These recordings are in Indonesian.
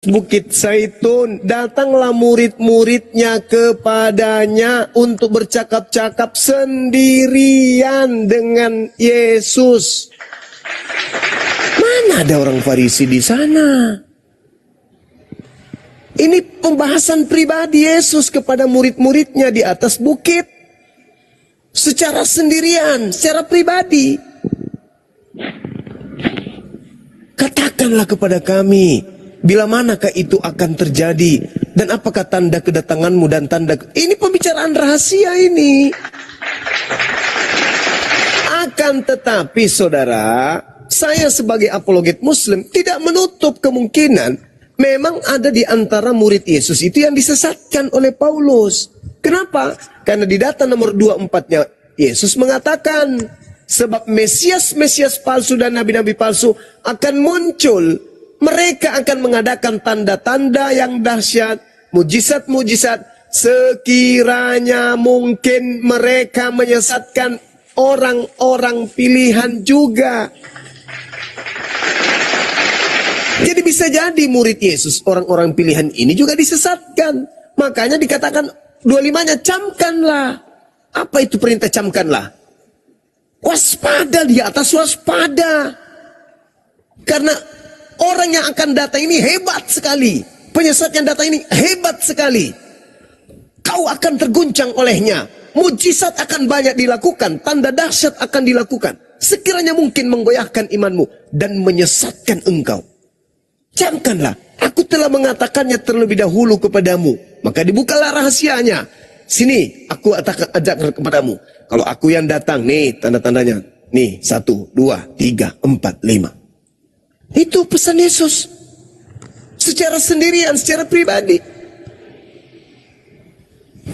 Bukit Zaitun, datanglah murid-muridnya kepadanya untuk bercakap-cakap sendirian dengan Yesus. Mana ada orang Farisi di sana? Ini pembahasan pribadi Yesus kepada murid-muridnya di atas bukit. Secara sendirian, secara pribadi. Katakanlah kepada kami, bila manakah itu akan terjadi? Dan apakah tanda kedatanganmu dan tanda... Ini pembicaraan rahasia ini. Akan tetapi saudara, saya sebagai apologet muslim tidak menutup kemungkinan memang ada di antara murid Yesus itu yang disesatkan oleh Paulus. Kenapa? Karena di data nomor 24-nya Yesus mengatakan, sebab Mesias-Mesias palsu dan nabi-nabi palsu akan muncul. Mereka akan mengadakan tanda-tanda yang dahsyat, mujizat-mujizat. Sekiranya mungkin mereka menyesatkan orang-orang pilihan juga. Jadi bisa jadi murid Yesus, orang-orang pilihan ini juga disesatkan. Makanya dikatakan 25-nya, camkanlah. Apa itu perintah camkanlah? Waspada, di atas waspada. Karena orang yang akan datang ini hebat sekali. Penyesat yang datang ini hebat sekali. Kau akan terguncang olehnya. Mujizat akan banyak dilakukan. Tanda dahsyat akan dilakukan. Sekiranya mungkin menggoyahkan imanmu dan menyesatkan engkau. Camkanlah. Aku telah mengatakannya terlebih dahulu kepadamu. Maka dibukalah rahasianya. Sini, aku ajak kepadamu. Kalau aku yang datang, nih tanda-tandanya. Nih, 1, 2, 3, 4, 5. Itu pesan Yesus. Secara sendirian, secara pribadi.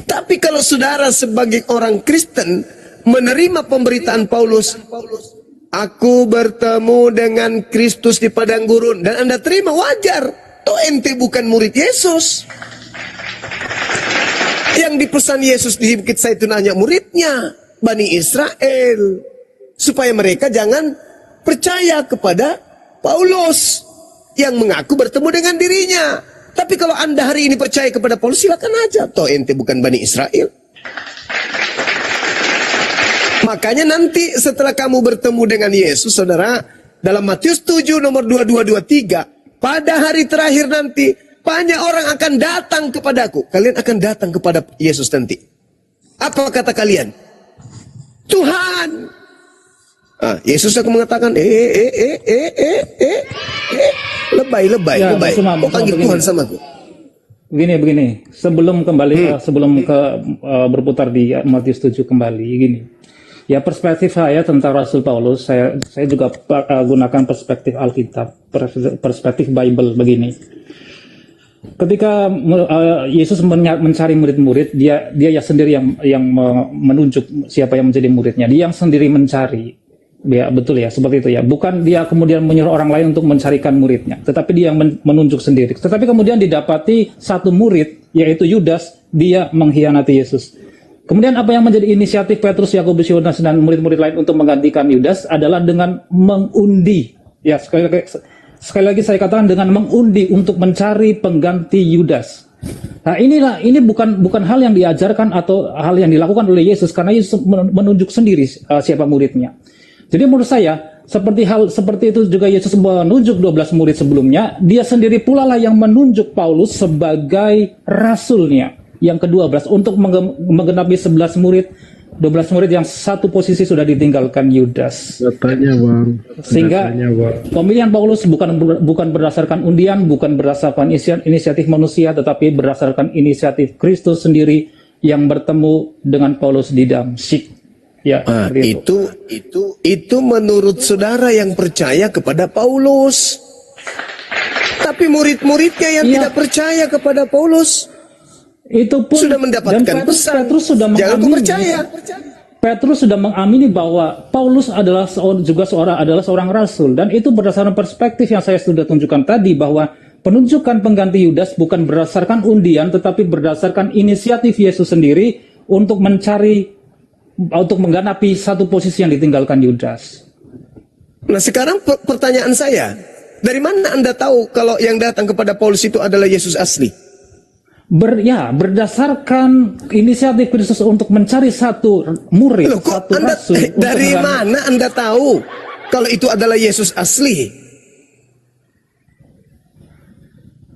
Tapi kalau saudara sebagai orang Kristen menerima pemberitaan Paulus, aku bertemu dengan Kristus di padang gurun, dan Anda terima, wajar. Toh ente bukan murid Yesus. Yang dipesan Yesus di Bukit Zaitun hanya muridnya, Bani Israel. Supaya mereka jangan percaya kepada Paulus yang mengaku bertemu dengan dirinya. Tapi kalau Anda hari ini percaya kepada Paulus, silakan aja. Toh ente bukan Bani Israel. Makanya nanti setelah kamu bertemu dengan Yesus, saudara, dalam Matius 7 nomor 2223, pada hari terakhir nanti, banyak orang akan datang kepadaku. Kalian akan datang kepada Yesus nanti. Apa kata kalian? Tuhan. Yesus akan mengatakan, lebay. Kok panggil Tuhan sama aku? Begini. Sebelum kembali, berputar di Matius 7 kembali, gini. Ya, perspektif saya tentang Rasul Paulus, saya juga gunakan perspektif Alkitab, perspektif Bible begini. Ketika Yesus mencari murid-murid, dia ya sendiri yang menunjuk siapa yang menjadi muridnya. Dia yang sendiri mencari. Ya, betul ya, seperti itu ya. Bukan dia kemudian menyuruh orang lain untuk mencarikan muridnya, tetapi dia yang menunjuk sendiri. Tetapi kemudian didapati satu murid, yaitu Yudas, dia mengkhianati Yesus. Kemudian apa yang menjadi inisiatif Petrus, Yakobus, Yohanes dan murid-murid lain untuk menggantikan Yudas adalah dengan mengundi. Ya, sekali lagi saya katakan dengan mengundi untuk mencari pengganti Yudas. Nah, ini bukan hal yang diajarkan atau hal yang dilakukan oleh Yesus, karena Yesus menunjuk sendiri siapa muridnya. Jadi menurut saya seperti itu juga Yesus menunjuk 12 murid sebelumnya, dia sendiri pula lah yang menunjuk Paulus sebagai rasulnya yang ke-12 untuk menggenapi 11 murid. 12 murid yang satu posisi sudah ditinggalkan Yudas. Sehingga pemilihan Paulus bukan berdasarkan undian, bukan berdasarkan inisiatif manusia, tetapi berdasarkan inisiatif Kristus sendiri yang bertemu dengan Paulus di Damsyik. Ya, itu menurut saudara yang percaya kepada Paulus. Tapi murid-muridnya yang tidak percaya kepada Paulus, itu pun sudah mendapatkan pesan. Petrus sudah mengamini bahwa Paulus adalah seorang rasul, dan itu berdasarkan perspektif yang saya sudah tunjukkan tadi, bahwa penunjukan pengganti Yudas bukan berdasarkan undian, tetapi berdasarkan inisiatif Yesus sendiri untuk menggenapi satu posisi yang ditinggalkan Yudas. Nah, sekarang pertanyaan saya, Dari mana Anda tahu kalau yang datang kepada Paulus itu adalah Yesus asli? Berdasarkan inisiatif Kristus untuk mencari satu murid, Loh, kok satu Anda, rasul. dari mana Anda tahu kalau itu adalah Yesus asli?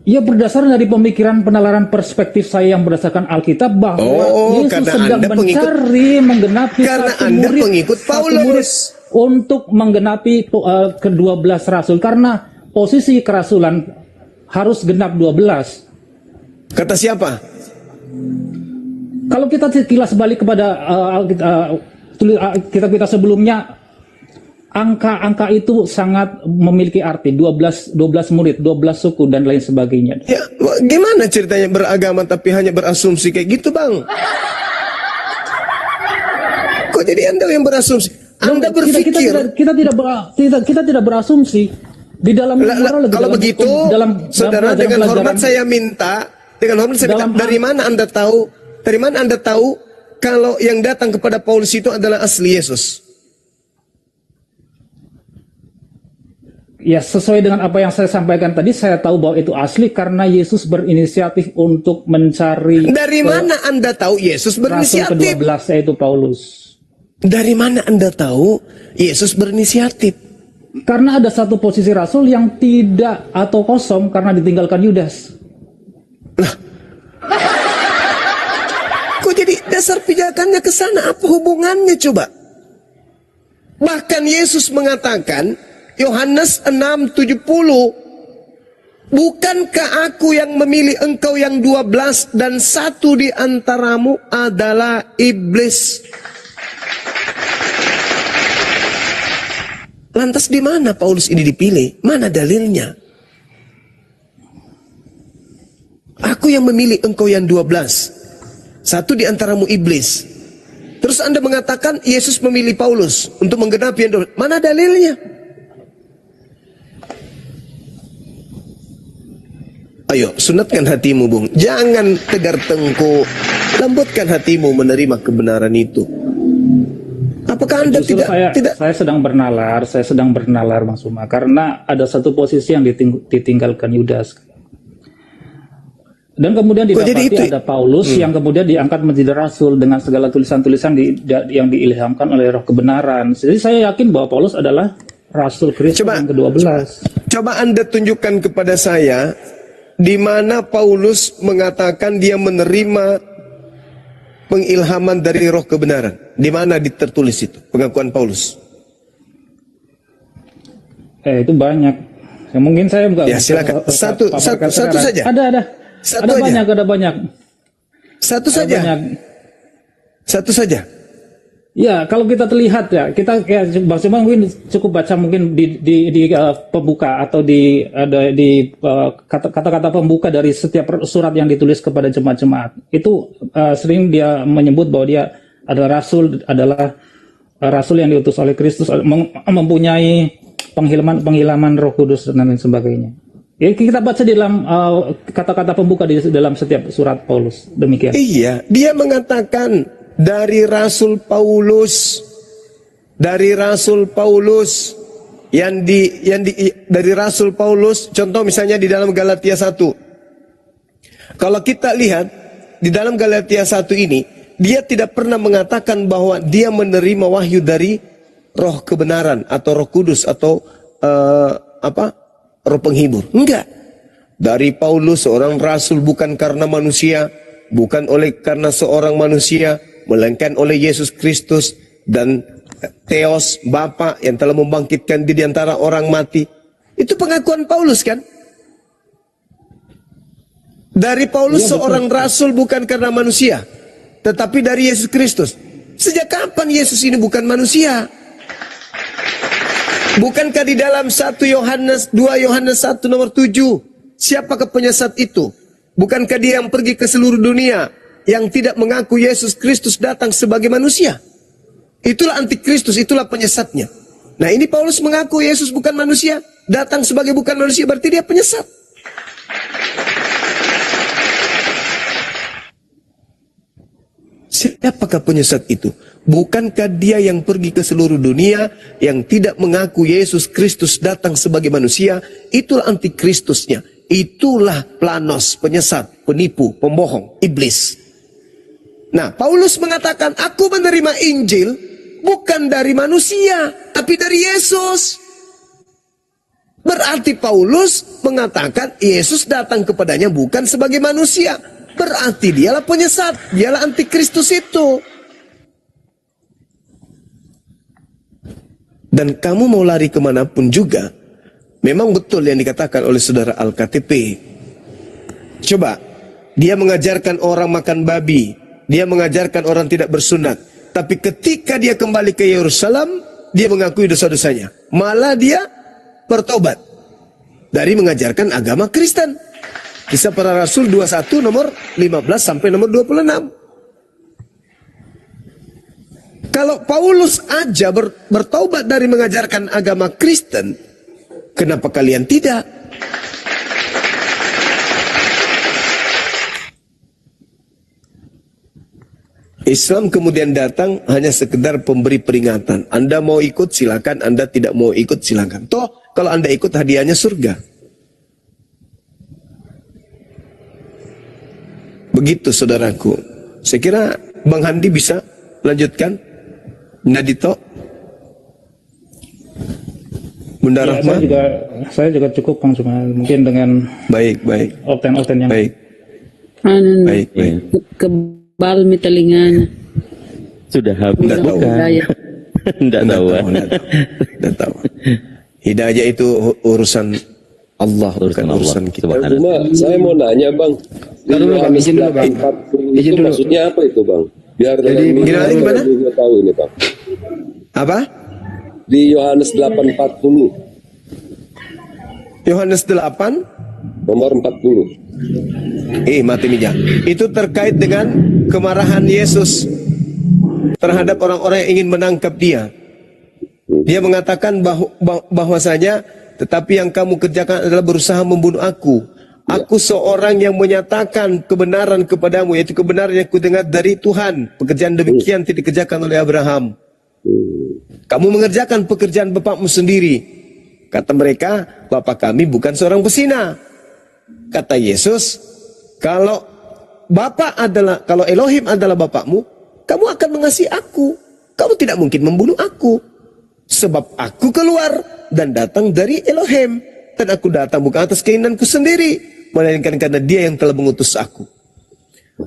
Ya, berdasarkan dari pemikiran penalaran perspektif saya yang berdasarkan Alkitab bahwa Yesus karena sedang Anda mencari menggenapi karena satu Anda murid, pengikut satu Paulus. murid untuk menggenapi ke-12 rasul, karena posisi kerasulan harus genap 12. Kata siapa? Kalau kita kilas balik kepada kitab-kitab sebelumnya, angka-angka itu sangat memiliki arti. 12 murid, 12 suku dan lain sebagainya. Ya, gimana ceritanya beragama tapi hanya berasumsi kayak gitu, Bang? Kok jadi Anda yang berasumsi? Anda berpikir kita tidak berasumsi di dalam kalau begitu, saudara, dengan hormat saya minta, dari mana Anda tahu? Dari mana Anda tahu kalau yang datang kepada Paulus itu adalah asli Yesus? Ya, sesuai dengan apa yang saya sampaikan tadi, saya tahu bahwa itu asli karena Yesus berinisiatif untuk mencari. Dari mana Anda tahu Yesus berinisiatif? Rasul ke-12 yaitu Paulus. Dari mana Anda tahu Yesus berinisiatif? Karena ada satu posisi rasul yang tidak atau kosong karena ditinggalkan Yudas. Lah, kok jadi dasar pijakannya ke sana? Apa hubungannya coba? Bahkan Yesus mengatakan, Yohanes 6:70, bukankah aku yang memilih engkau yang 12 dan satu di antaramu adalah iblis? Lantas di mana Paulus ini dipilih? Mana dalilnya? Aku yang memilih engkau yang 12. Satu di antaramu iblis. Terus Anda mengatakan Yesus memilih Paulus untuk menggenapi yang 12. Mana dalilnya? Ayo, sunatkan hatimu, Bung. Jangan tegar tengkuk. Lembutkan hatimu menerima kebenaran itu. Apakah Anda tidak? Saya sedang bernalar, Bang Suma, karena ada satu posisi yang ditinggalkan Yudas. Dan kemudian didapati ada Paulus yang kemudian diangkat menjadi rasul dengan segala tulisan-tulisan yang diilhamkan oleh Roh kebenaran. Jadi saya yakin bahwa Paulus adalah rasul Kristus yang ke-12. Coba Anda tunjukkan kepada saya di mana Paulus mengatakan dia menerima pengilhaman dari Roh kebenaran. Di mana tertulis itu pengakuan Paulus? Itu banyak. Ya, mungkin saya enggak. Ya, silakan. Satu saja. Ada banyak. Satu saja. Satu saja. Ya, kalau kita terlihat ya, kita kayak Bang Suma mungkin cukup baca mungkin di pembuka atau di kata-kata pembuka dari setiap surat yang ditulis kepada jemaat-jemaat. Itu sering dia menyebut bahwa dia adalah rasul yang diutus oleh Kristus, mempunyai penghilaman Roh Kudus dan lain sebagainya. Ya, kita baca di dalam kata-kata pembuka di dalam setiap surat Paulus. Demikian. Iya, dia mengatakan dari Rasul Paulus dari Rasul Paulus, contoh misalnya di dalam Galatia 1. Kalau kita lihat di dalam Galatia 1 ini, dia tidak pernah mengatakan bahwa dia menerima wahyu dari Roh kebenaran atau Roh Kudus atau Roh penghibur. Enggak. Dari Paulus, seorang rasul bukan karena manusia, bukan karena seorang manusia, melainkan oleh Yesus Kristus dan Theos, Bapa yang telah membangkitkan di antara orang mati. Itu pengakuan Paulus kan? Dari Paulus, seorang rasul bukan karena manusia, tetapi dari Yesus Kristus. Sejak kapan Yesus ini bukan manusia? Bukankah di dalam 2 Yohanes 1 nomor 7, siapakah penyesat itu? Bukankah dia yang pergi ke seluruh dunia yang tidak mengaku Yesus Kristus datang sebagai manusia? Itulah antikristus, itulah penyesatnya. Nah, ini Paulus mengaku Yesus bukan manusia, datang sebagai bukan manusia, berarti dia penyesat. Apakah penyesat itu? Bukankah dia yang pergi ke seluruh dunia, yang tidak mengaku Yesus Kristus datang sebagai manusia? Itulah antikristusnya. Itulah planos, penyesat, penipu, pembohong, iblis. Nah, Paulus mengatakan, aku menerima Injil bukan dari manusia, tapi dari Yesus. Berarti Paulus mengatakan Yesus datang kepadanya bukan sebagai manusia. Berarti dialah penyesat, dialah antikristus itu. Dan kamu mau lari kemanapun juga, memang betul yang dikatakan oleh saudara Al-KTP. Coba, dia mengajarkan orang makan babi, dia mengajarkan orang tidak bersunat. Tapi ketika dia kembali ke Yerusalem, dia mengakui dosa-dosanya. Malah dia bertobat dari mengajarkan agama Kristen. Kisah Para Rasul 21 nomor 15 sampai nomor 26. Kalau Paulus aja bertobat dari mengajarkan agama Kristen, kenapa kalian tidak? Islam kemudian datang hanya sekedar pemberi peringatan. Anda mau ikut silakan, Anda tidak mau ikut silakan. Toh kalau Anda ikut hadiahnya surga. Begitu saudaraku. Saya kira Bang Handi bisa lanjutkan. Nadito, Bunda Ya, Rahma. saya juga cukup Bang, cuma mungkin dengan Baik. opten-opten yang Baik. Kebal mi telinganya. Sudah habis Nggak tahu. bukan? Nggak tahu. Nggak tahu. Hidayah itu urusan Allah, bukan Allah, urusan kita. subhanallah. Cuma saya mau nanya bang, di Taruh dulu, Bang. Yohanes Izin dulu, Bang. 8:40 Izin itu dulu. maksudnya apa itu bang? Biar Jadi, gimana? juga tahu ini bang. Apa? Di Yohanes 8:40 Yohanes 8 nomor 40. mati mija. Itu terkait dengan kemarahan Yesus terhadap orang-orang yang ingin menangkap dia. Dia mengatakan bahwasanya tetapi yang kamu kerjakan adalah berusaha membunuh aku. Aku seorang yang menyatakan kebenaran kepadamu, yaitu kebenaran yang kudengar dari Tuhan. Pekerjaan demikian tidak dikerjakan oleh Abraham. Kamu mengerjakan pekerjaan bapakmu sendiri. Kata mereka, bapak kami bukan seorang pesina. Kata Yesus, kalau Elohim adalah bapakmu, kamu akan mengasihi aku. Kamu tidak mungkin membunuh aku. Sebab aku keluar dan datang dari Elohim. Dan aku datang bukan atas keinginanku sendiri, melainkan karena dia yang telah mengutus aku.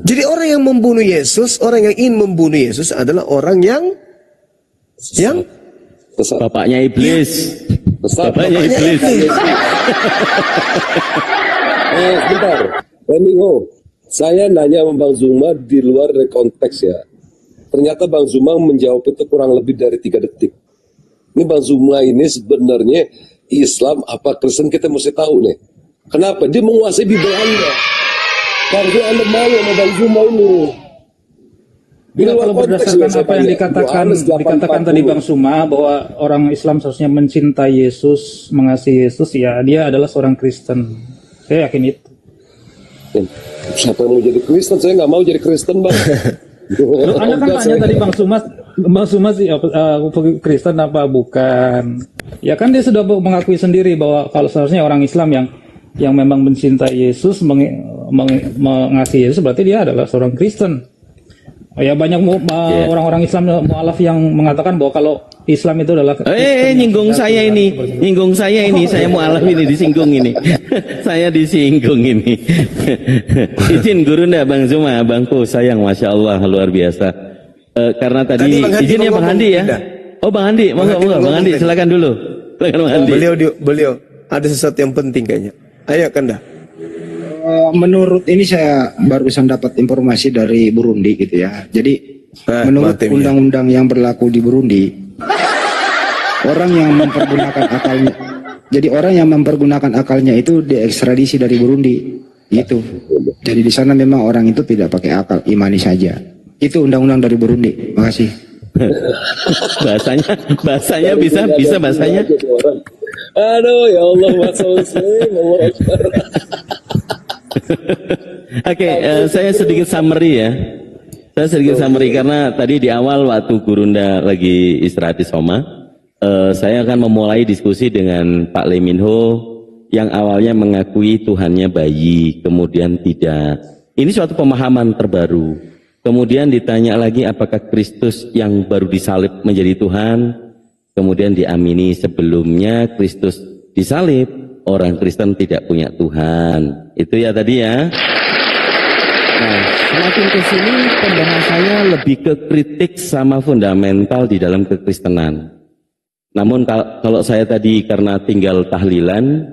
Jadi orang yang membunuh Yesus, orang yang ingin membunuh Yesus adalah orang yang Sesat. Bapaknya iblis. Bapaknya iblis. Bentar, Reminho, saya nanya sama Bang Zuma di luar dari konteks ya. Ternyata Bang Zuma menjawab itu kurang lebih dari 3 detik. Ini Bang Zuma ini sebenarnya Islam apa Kristen kita mesti tahu nih. Kenapa? Dia menguasai Bible Anda. Karena Anda mau sama Bang Zuma ini. Bila kalau berdasarkan apa yang dikatakan tadi Bang Suma bahwa orang Islam seharusnya mencintai Yesus, mengasihi Yesus, ya dia adalah seorang Kristen. Saya yakin itu. Siapa yang mau jadi Kristen? Saya nggak mau jadi Kristen, Bang. Loh, Anda kan tanya tadi Bang Suma sih Kristen apa bukan? Ya kan dia sudah mengakui sendiri bahwa kalau seharusnya orang Islam yang memang mencintai Yesus, mengasihi Yesus, berarti dia adalah seorang Kristen. Ya banyak orang-orang Islam mualaf yang mengatakan bahwa kalau Islam itu adalah nyinggung saya ini, saya mualaf ini disinggung ini. Saya disinggung ini. Izin guru ndak Bang Zuma, Bangku sayang, masya Allah luar biasa. Karena tadi izin ya Bang Handi ya. Oh Bang Handi, monggo Bang Handi silakan dulu. Silakan Bang Handi. Beliau ada sesuatu yang penting kayaknya. Ayo Kanda. Menurut ini saya barusan dapat informasi dari Burundi gitu ya. Jadi menurut undang-undang yang berlaku di Burundi, orang yang mempergunakan akalnya itu diekstradisi dari Burundi. Itu. Jadi di sana memang orang itu tidak pakai akal, imani saja. Itu undang-undang dari Burundi. Makasih. bahasanya bisa bahasanya. Aduh ya Allah, Mas Muslim, Allah Akbar. Oke, saya sedikit summary ya. Saya sedikit summary karena tadi di awal waktu Gurunda lagi istirahat di Soma, saya akan memulai diskusi dengan Pak Leminho yang awalnya mengakui Tuhannya bayi, kemudian tidak. Ini suatu pemahaman terbaru. Kemudian ditanya lagi apakah Kristus yang baru disalib menjadi Tuhan, kemudian diamini sebelumnya Kristus disalib, orang Kristen tidak punya Tuhan. Itu ya tadi ya. Nah, semakin ke sini pembahasannya lebih ke kritik sama fundamental di dalam kekristenan. Namun kalau saya tadi karena tinggal tahlilan,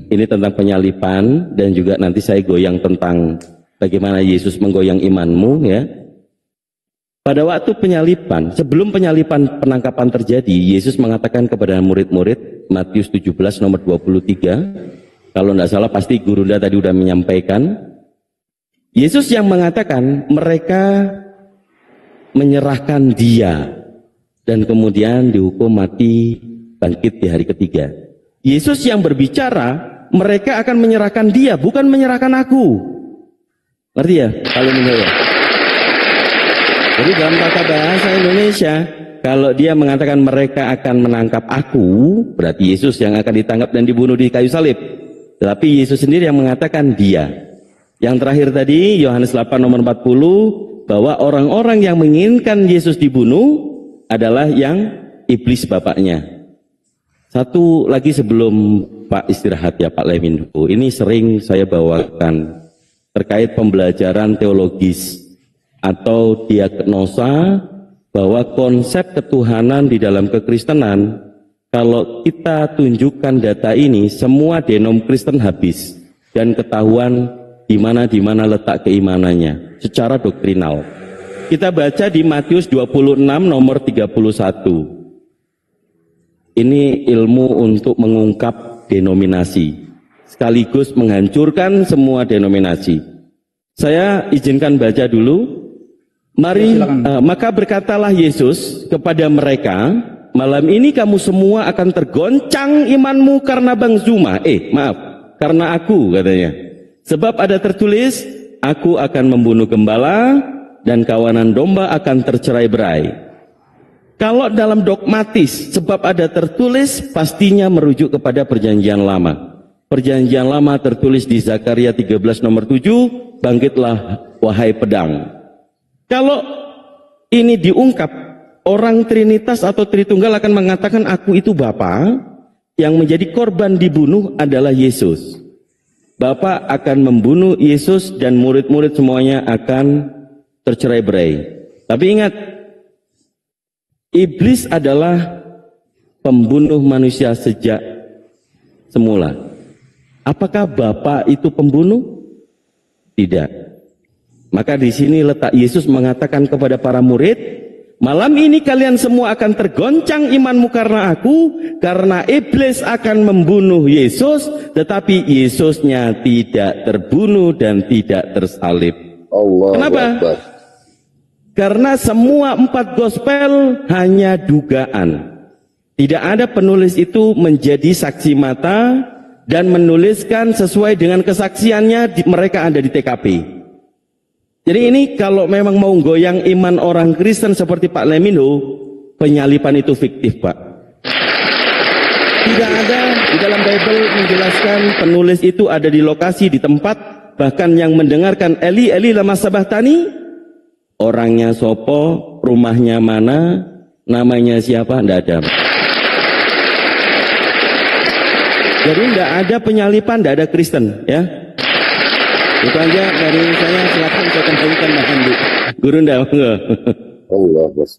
ini tentang penyalipan dan juga nanti saya goyang tentang bagaimana Yesus menggoyang imanmu ya. Pada waktu penyalipan, sebelum penyalipan penangkapan terjadi, Yesus mengatakan kepada murid-murid, Matius 17 nomor 23, kalau tidak salah pasti Gurunda tadi sudah menyampaikan, Yesus yang mengatakan mereka menyerahkan dia dan kemudian dihukum mati bangkit di hari ketiga. Yesus yang berbicara mereka akan menyerahkan dia, bukan menyerahkan aku. Ngerti ya? Kalau menurut jadi dalam tata bahasa Indonesia, kalau dia mengatakan mereka akan menangkap aku, berarti Yesus yang akan ditangkap dan dibunuh di kayu salib. Tetapi Yesus sendiri yang mengatakan dia. Yang terakhir tadi, Yohanes 8 nomor 40, bahwa orang-orang yang menginginkan Yesus dibunuh adalah yang iblis bapaknya. Satu lagi sebelum Pak istirahat ya Pak Leminho, ini sering saya bawakan terkait pembelajaran teologis atau diagnosa bahwa konsep ketuhanan di dalam kekristenan, kalau kita tunjukkan data ini, semua denom Kristen habis dan ketahuan di mana letak keimanannya secara doktrinal. Kita baca di Matius 26 nomor 31. Ini ilmu untuk mengungkap denominasi sekaligus menghancurkan semua denominasi. Saya izinkan baca dulu. Mari, maka berkatalah Yesus kepada mereka, malam ini kamu semua akan tergoncang imanmu karena Bang Zuma. Karena aku katanya. Sebab ada tertulis, aku akan membunuh gembala dan kawanan domba akan tercerai-berai. Kalau dalam dogmatis, sebab ada tertulis, pastinya merujuk kepada perjanjian lama. Perjanjian lama tertulis di Zakaria 13 nomor 7, bangkitlah wahai pedang. Kalau ini diungkap, orang Trinitas atau Tritunggal akan mengatakan aku itu Bapa, yang menjadi korban dibunuh adalah Yesus. Bapa akan membunuh Yesus dan murid-murid semuanya akan tercerai-berai. Tapi ingat, iblis adalah pembunuh manusia sejak semula. Apakah Bapa itu pembunuh? Tidak. Maka di sini letak Yesus mengatakan kepada para murid, malam ini kalian semua akan tergoncang imanmu karena aku, karena iblis akan membunuh Yesus, tetapi Yesusnya tidak terbunuh dan tidak tersalib. Kenapa? Karena semua 4 gospel hanya dugaan. Tidak ada penulis itu menjadi saksi mata dan menuliskan sesuai dengan kesaksiannya, mereka ada di TKP. Jadi ini kalau memang mau goyang iman orang Kristen seperti Pak Leminho, penyalipan itu fiktif Pak. Tidak ada di dalam Bible menjelaskan penulis itu ada di lokasi, di tempat, bahkan yang mendengarkan Eli, Eli lama sabahtani, orangnya sopo, rumahnya mana, namanya siapa, tidak ada. Jadi tidak ada penyalipan, tidak ada Kristen ya. Itu aja dari saya, silakan saya kembalikan Mas Andi. Guru ndak Allah.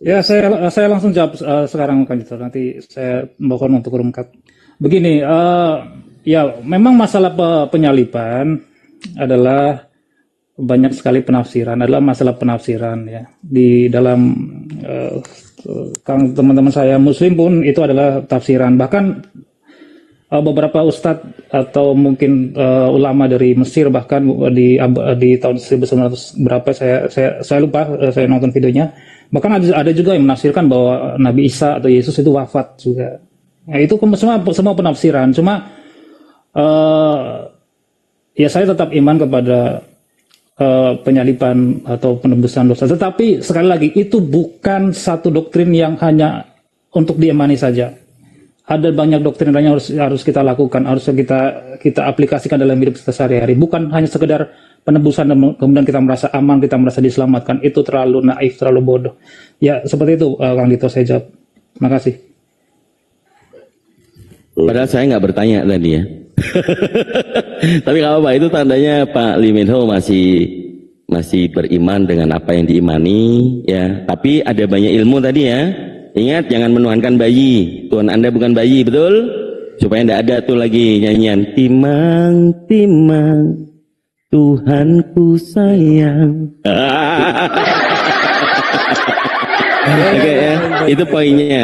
Ya, saya langsung jawab sekarang kan, nanti saya mohon untuk ungkap. Begini, ya memang masalah penyalipan adalah banyak sekali penafsiran, adalah masalah penafsiran ya. Di dalam teman-teman saya Muslim pun itu adalah tafsiran. Bahkan beberapa ustadz atau mungkin ulama dari Mesir bahkan di tahun 1900 berapa saya lupa, saya nonton videonya, bahkan ada juga yang menafsirkan bahwa Nabi Isa atau Yesus itu wafat juga. Nah, itu semua penafsiran. Cuma ya saya tetap iman kepada penyaliban atau penebusan dosa. Tetapi sekali lagi itu bukan satu doktrin yang hanya untuk diimani saja. Ada banyak doktrin lain yang harus kita lakukan, harus kita aplikasikan dalam hidup kita sehari-hari. Bukan hanya sekedar penebusan dan kemudian kita merasa aman, kita merasa diselamatkan. Itu terlalu naif, terlalu bodoh. Ya seperti itu, Kang Dito, saya jawab. Terima kasih. Padahal saya nggak bertanya tadi ya. Tapi kalau Pak itu tandanya Pak Lee Min Ho masih beriman dengan apa yang diimani ya. Tapi ada banyak ilmu tadi ya. Ingat jangan menuhankan bayi. Tuhan Anda bukan bayi, betul? Supaya tidak ada tuh lagi nyanyian timang timang Tuhanku sayang. Oke ya, itu poinnya.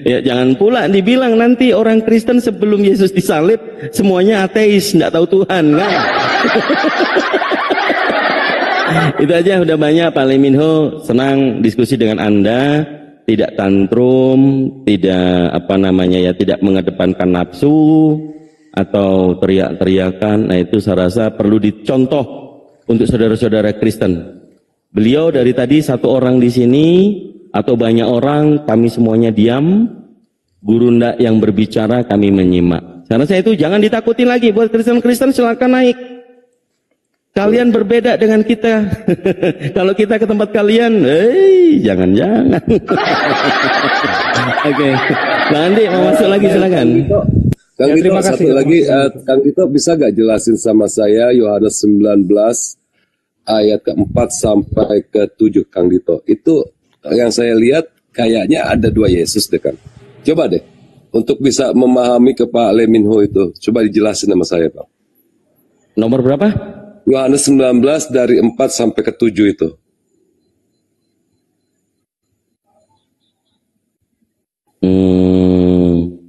Ya jangan pula dibilang nanti orang Kristen sebelum Yesus disalib semuanya ateis, tidak tahu Tuhan kan? Itu aja udah banyak. Pak Lee Min Ho, senang diskusi dengan Anda, tidak tantrum, tidak tidak mengedepankan nafsu atau teriak-teriakan. Nah itu saya rasa perlu dicontoh untuk saudara-saudara Kristen. Beliau dari tadi satu orang di sini atau banyak orang, kami semuanya diam, guru ndak yang berbicara kami menyimak. Karena saya itu jangan ditakutin lagi buat Kristen-Kristen, silakan naik. Kalian berbeda dengan kita. Kalau kita ke tempat kalian, jangan-jangan. Oke, Bang Andi mau masuk lagi silakan. Kang Dito, satu lagi, Kang Dito bisa gak jelasin sama saya Yohanes 19 ayat ke-4 sampai ke-7, Kang Dito. Itu yang saya lihat kayaknya ada dua Yesus deh kan. Coba deh untuk bisa memahami ke Pak Lee Min Ho itu, coba dijelasin sama saya, Pak. Nomor berapa? Yohanes 19 dari 4 sampai ke-7 itu.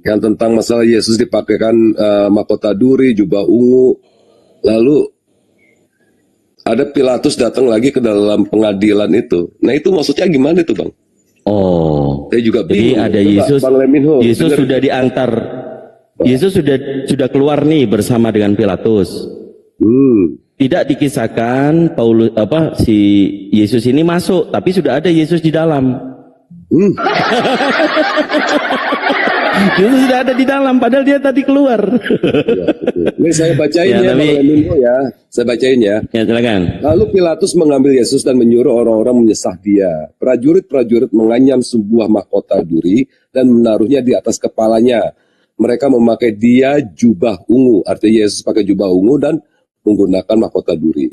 Yang tentang masalah Yesus dipakaikan mahkota duri, jubah ungu. Lalu ada Pilatus datang lagi ke dalam pengadilan itu. Nah itu maksudnya gimana itu, Bang? Oh, saya juga bingung. Jadi ada Yesus, Yesus sudah diantar, Yesus sudah keluar nih bersama dengan Pilatus. Tidak dikisahkan si Yesus ini masuk, tapi sudah ada Yesus di dalam. Yesus sudah ada di dalam, padahal dia tadi keluar. Ini saya bacain ya, saya bacain ya. Ya silakan. Lalu Pilatus mengambil Yesus dan menyuruh orang-orang menyesah dia. Prajurit-prajurit menganyam sebuah mahkota duri dan menaruhnya di atas kepalanya. Mereka memakai dia jubah ungu, artinya Yesus pakai jubah ungu dan menggunakan mahkota duri.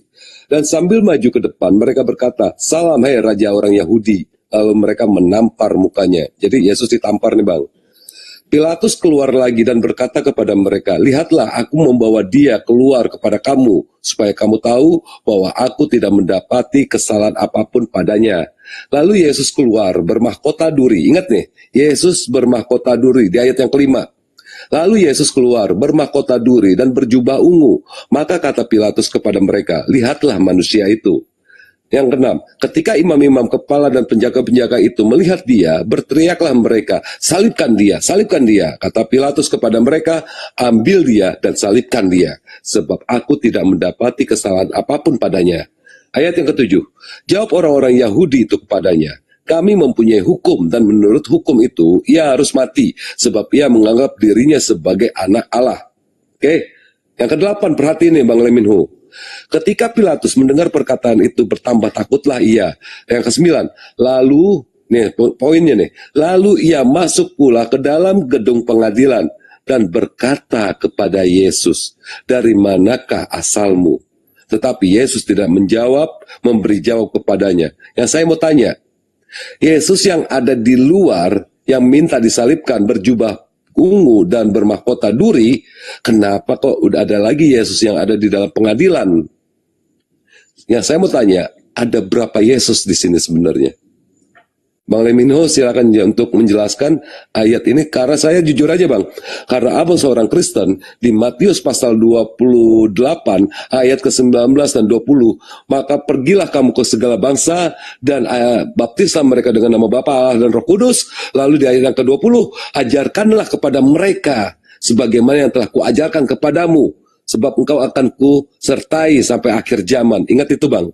Dan sambil maju ke depan, mereka berkata, "Salam hai Raja orang Yahudi." Lalu mereka menampar mukanya. Jadi Yesus ditampar nih, Bang. Pilatus keluar lagi dan berkata kepada mereka, "Lihatlah, aku membawa dia keluar kepada kamu, supaya kamu tahu bahwa aku tidak mendapati kesalahan apapun padanya." Lalu Yesus keluar bermahkota duri. Ingat nih, Yesus bermahkota duri di ayat yang kelima. Lalu Yesus keluar bermahkota duri dan berjubah ungu. Maka kata Pilatus kepada mereka, "Lihatlah manusia itu." Yang keenam, ketika imam-imam kepala dan penjaga-penjaga itu melihat dia, berteriaklah mereka, "Salibkan dia, salibkan dia." Kata Pilatus kepada mereka, "Ambil dia dan salibkan dia, sebab aku tidak mendapati kesalahan apapun padanya." Ayat yang ketujuh, jawab orang-orang Yahudi itu kepadanya, "Kami mempunyai hukum dan menurut hukum itu ia harus mati, sebab ia menganggap dirinya sebagai anak Allah." Oke, yang kedelapan, perhatian nih Bang Lee Min Ho. Ketika Pilatus mendengar perkataan itu, bertambah takutlah ia. Yang kesembilan, lalu, nih poinnya nih, lalu ia masuk pula ke dalam gedung pengadilan dan berkata kepada Yesus, "Dari manakah asalmu?" Tetapi Yesus tidak menjawab, memberi jawab kepadanya. Yang saya mau tanya, Yesus yang ada di luar, yang minta disalibkan, berjubah ungu dan bermahkota duri, kenapa kok udah ada lagi Yesus yang ada di dalam pengadilan? Yang saya mau tanya, ada berapa Yesus di sini sebenarnya? Bang Lee Min Ho silakan untuk menjelaskan ayat ini, karena saya jujur aja Bang, karena abang seorang Kristen di Matius pasal 28 ayat ke-19 dan 20, maka pergilah kamu ke segala bangsa dan baptislah mereka dengan nama Bapa, Allah dan Roh Kudus. Lalu di ayat yang ke-20, ajarkanlah kepada mereka sebagaimana yang telah kuajarkan kepadamu. sebab engkau akan ku sertai sampai akhir zaman. Ingat itu bang.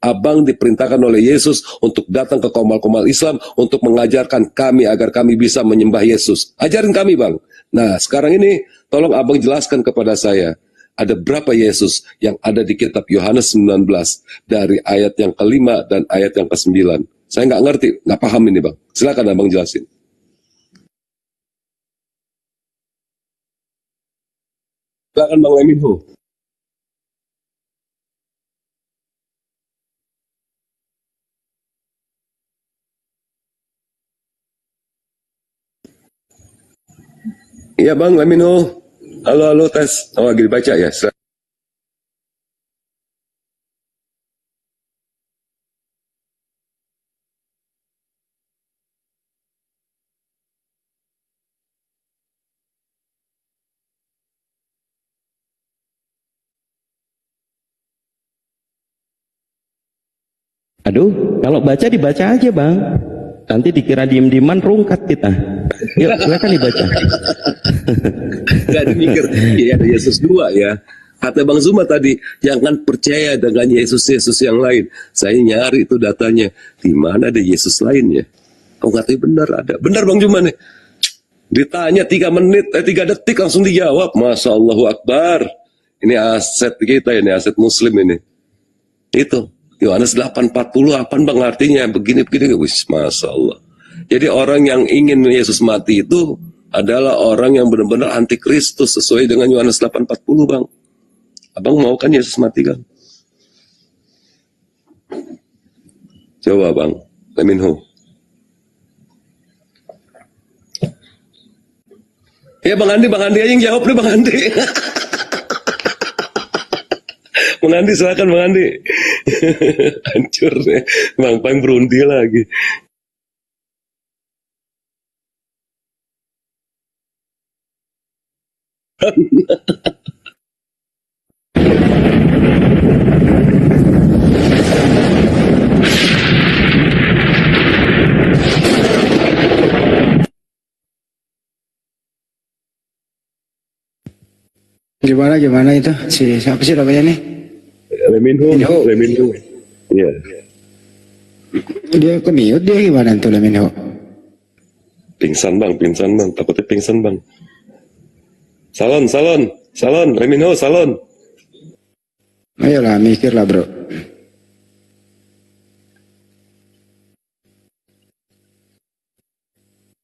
Abang diperintahkan oleh Yesus untuk datang ke komal-komal Islam untuk mengajarkan kami agar kami bisa menyembah Yesus. Ajarin kami bang. Nah sekarang ini tolong abang jelaskan kepada saya. Ada berapa Yesus yang ada di kitab Yohanes 19 dari ayat yang ke-5 dan ayat yang ke-9. Saya nggak ngerti, nggak paham ini bang. Silakan abang jelasin. Silakan bang Leminho. Iya bang Leminho. Halo halo tes. Oh lagi dibaca ya. Aduh, kalau baca dibaca aja bang. Nanti dikira diem-dieman rungkat kita. Yuk, silakan dibaca. Gak dimikir, ya ada Yesus dua ya. Kata Bang Zuma tadi, jangan percaya dengan Yesus-Yesus yang lain. Saya nyari itu datanya. Di mana ada Yesus lainnya? Oh katanya benar ada. Benar Bang Zuma nih. Ditanya 3 menit, 3 detik langsung dijawab. Masya Allahu Akbar. Ini aset kita ini, aset muslim ini. Itu. Yohanes 8:40 apa bang artinya? Begini-begini. Wis, Masya Allah. Jadi orang yang ingin Yesus mati itu adalah orang yang benar-benar antikristus sesuai dengan Yohanes 8:40 bang. Abang mau kan Yesus mati kan? Coba bang, Leminho. Ya bang Andi aja yang jawab nih bang Andi. Bang Andi silakan Bang Andi. Hancur deh. Bang Pang berundi lagi. Gimana itu? Siapa sih namanya nih? Leminho. Iya. Dia kemiut dia gimana tuh Leminho? Pingsan bang. Takutnya pingsan bang. Salon. Leminho, salon. Ayolah, mikirlah bro.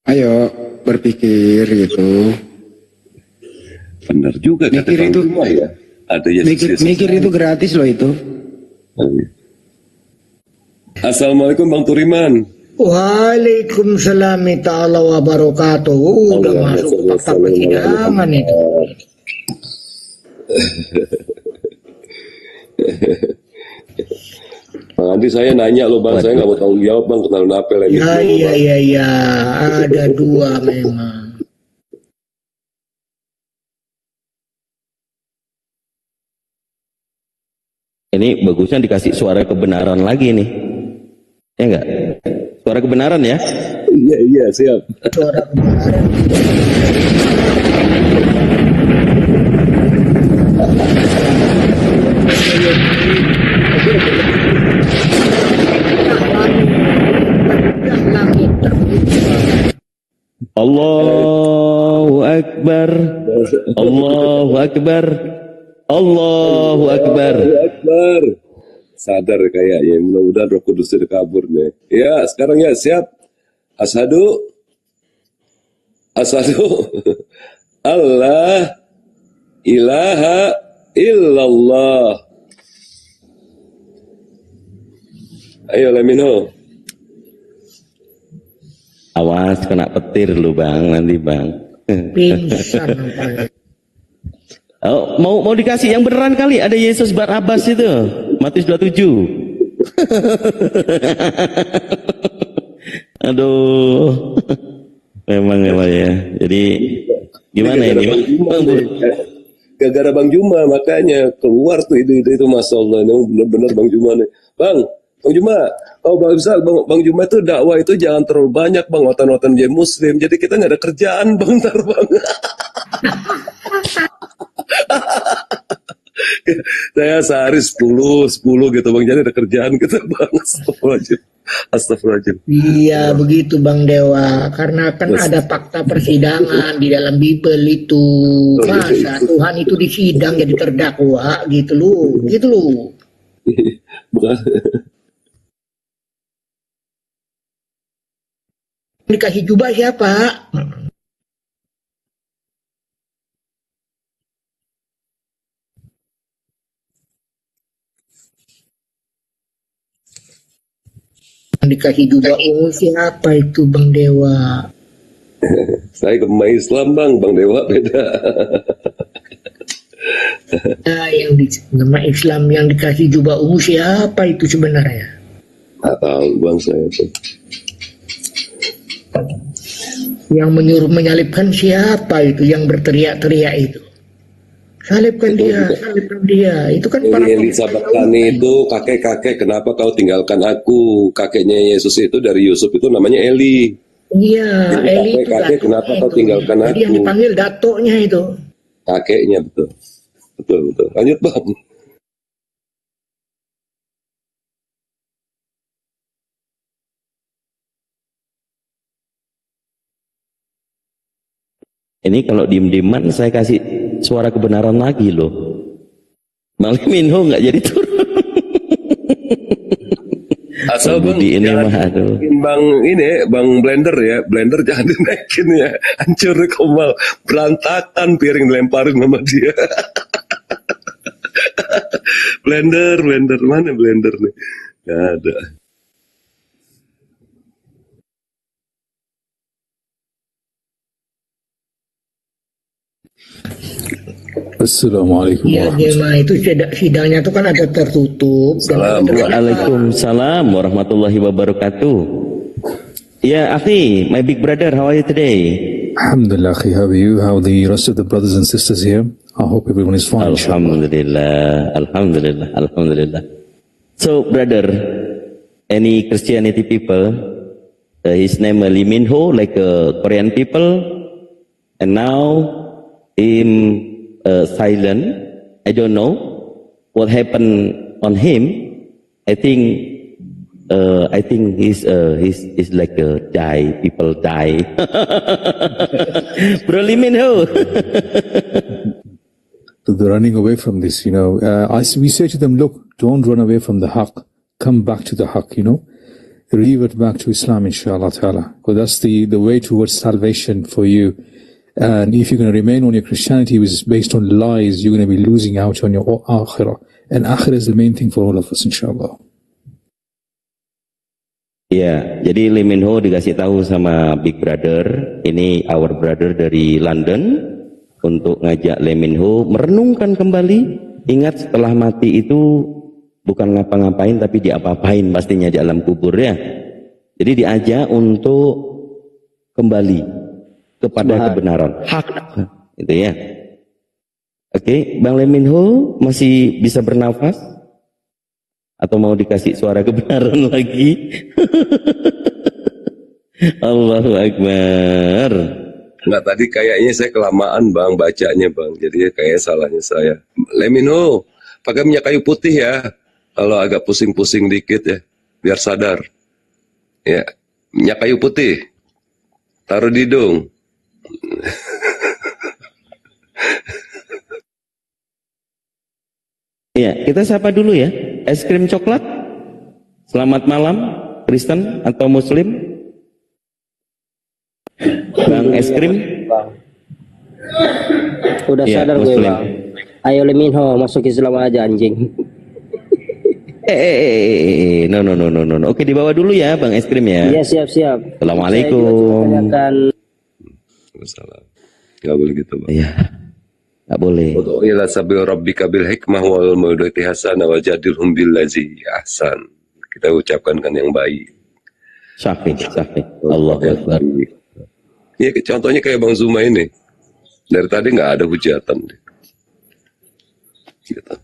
Ayo, berpikir gitu. Benar juga kata Mikir Bang itu Zuma ya. Ada Yesus. mikir itu gratis loh itu. Assalamualaikum Bang Turiman. Waalaikumsalam ta'ala wa barakatuh. Udah masuk ke fakta persidangan itu. Bang Andi saya nanya loh bang, saya nggak mau tanggung jawab bang, kenalan apa lagi? Ya, ada 2 memang. Ini bagusnya dikasih suara kebenaran lagi nih. Ya enggak? Suara kebenaran ya? Iya, siap. Suara kebenaran. Allahu Akbar. Allahu Akbar. Allahu Akbar. Akbar. Sadar kayaknya, mudah-mudahan Roh Kudus sudah kabur nih. Ya, sekarang ya siap. Asyhadu Allah ilaha illallah. Ayo Leminho. Awas kena petir lu bang, nanti bang. Pingsan. Oh, mau dikasih yang beneran kali, ada Yesus Barabas itu, Matius 27. Aduh, memang ya. Jadi gimana ini? Gara-gara Bang Juma makanya keluar tuh ide-ide itu, Masya Allah. Ini benar-benar Bang Juma nih. Bang Juma, Bang Juma itu dakwah itu jangan terlalu banyak bang, watan-watan jadi muslim. Jadi kita nggak ada kerjaan bang, ntar bang. Saya sehari 10 gitu Bang. Jadi ada kerjaan kita Bang. Astagfirullahaladzim. Astagfirullahaladzim. Iya begitu Bang Dewa, karena kan ada fakta persidangan di dalam Bible itu. Masa Tuhan itu disidang jadi terdakwa gitu loh, gitu loh. Bukan. Dikasih jubah siapa? Dikasih jubah ungu siapa itu Bang Dewa? Saya agama Islam Bang Dewa beda. Yang di nama Islam yang dikasih jubah ungu siapa itu sebenarnya? Tak tahu Bang saya itu. Yang menyuruh menyalibkan siapa itu? Yang berteriak-teriak itu? Salibkan dia, salibkan dia. Itu kan para Elizabeth Tani itu kakek-kakek, kenapa kau tinggalkan aku? Kakeknya Yesus itu dari Yusuf itu namanya Eli. Iya, Eli itu kakek, kenapa kau tinggalkan aku? Jadi yang dipanggil datuknya itu. Kakeknya betul. Betul. Lanjut Bang. Ini kalau diem-dieman saya kasih suara kebenaran lagi loh. Bang Minho nggak jadi turun. Asal Bang, ini mah aduh. Bang Blender ya, Blender jangan dinaikin ya, hancur komal, berantakan piring dilemparin sama dia. Blender, mana Blender nih? Gak ada. Assalamualaikum. Ya, itu sidangnya itu kan ada tertutup. Waalaikumsalam warahmatullahi wabarakatuh. Ya, akhi, my big brother, how are you today? Alhamdulillah, akhi, how are you? How are the rest of the brothers and sisters here? I hope everyone is fine. Alhamdulillah. So, brother, any Christianity people, his name Lee Min Ho, like Korean people, and now in silent. I don't know what happened on him. I think he's like die. People die. Bro Lee Min Ho. They're running away from this, we say to them, look, don't run away from the haqq. Come back to the haqq, Revert back to Islam, inshallah ta'ala. Because that's the way towards salvation for you. And if you're going to remain on your Christianity, which is based on lies, you're going to be losing out on your akhirah. And akhirah is the main thing for all of us, inshallah. Ya, jadi Lee Min Ho dikasih tahu sama Big Brother, ini our brother dari London, untuk ngajak Lee Min Ho merenungkan kembali. Ingat setelah mati itu bukan ngapa-ngapain tapi diapa-apain pastinya di alam kubur ya. Jadi diajak untuk kembali kepada kebenaran, hak itu ya. Oke, Bang Lee Min Ho masih bisa bernafas atau mau dikasih suara kebenaran lagi? Allahu Akbar. Nggak, tadi kayaknya saya kelamaan Bang bacanya Bang, jadi kayaknya salahnya saya. Lee Min Ho, pakai minyak kayu putih ya, kalau agak pusing-pusing dikit ya, biar sadar. Ya, minyak kayu putih, taruh di hidung. Ya, kita sapa dulu ya. Es krim coklat. Selamat malam, Kristen atau Muslim? Bang es krim. Udah ya, sadar Muslim. gue Bang. Ayo Lee Min Ho masuk Islam aja anjing. No. Oke, dibawa dulu ya, Bang es krim ya. Iya, siap. Assalamualaikum. Salam. Gak boleh gitu Bang. Iya, gak boleh. Ila sabil rabbika bil hikmah wal mau'izati hasanah wajadilhum billazi ahsan. Kita ucapkan kan yang baik. Syafiq. Allahu Akbar. Iya, contohnya kayak Bang Zuma ini. Dari tadi nggak ada hujatan. Gitu.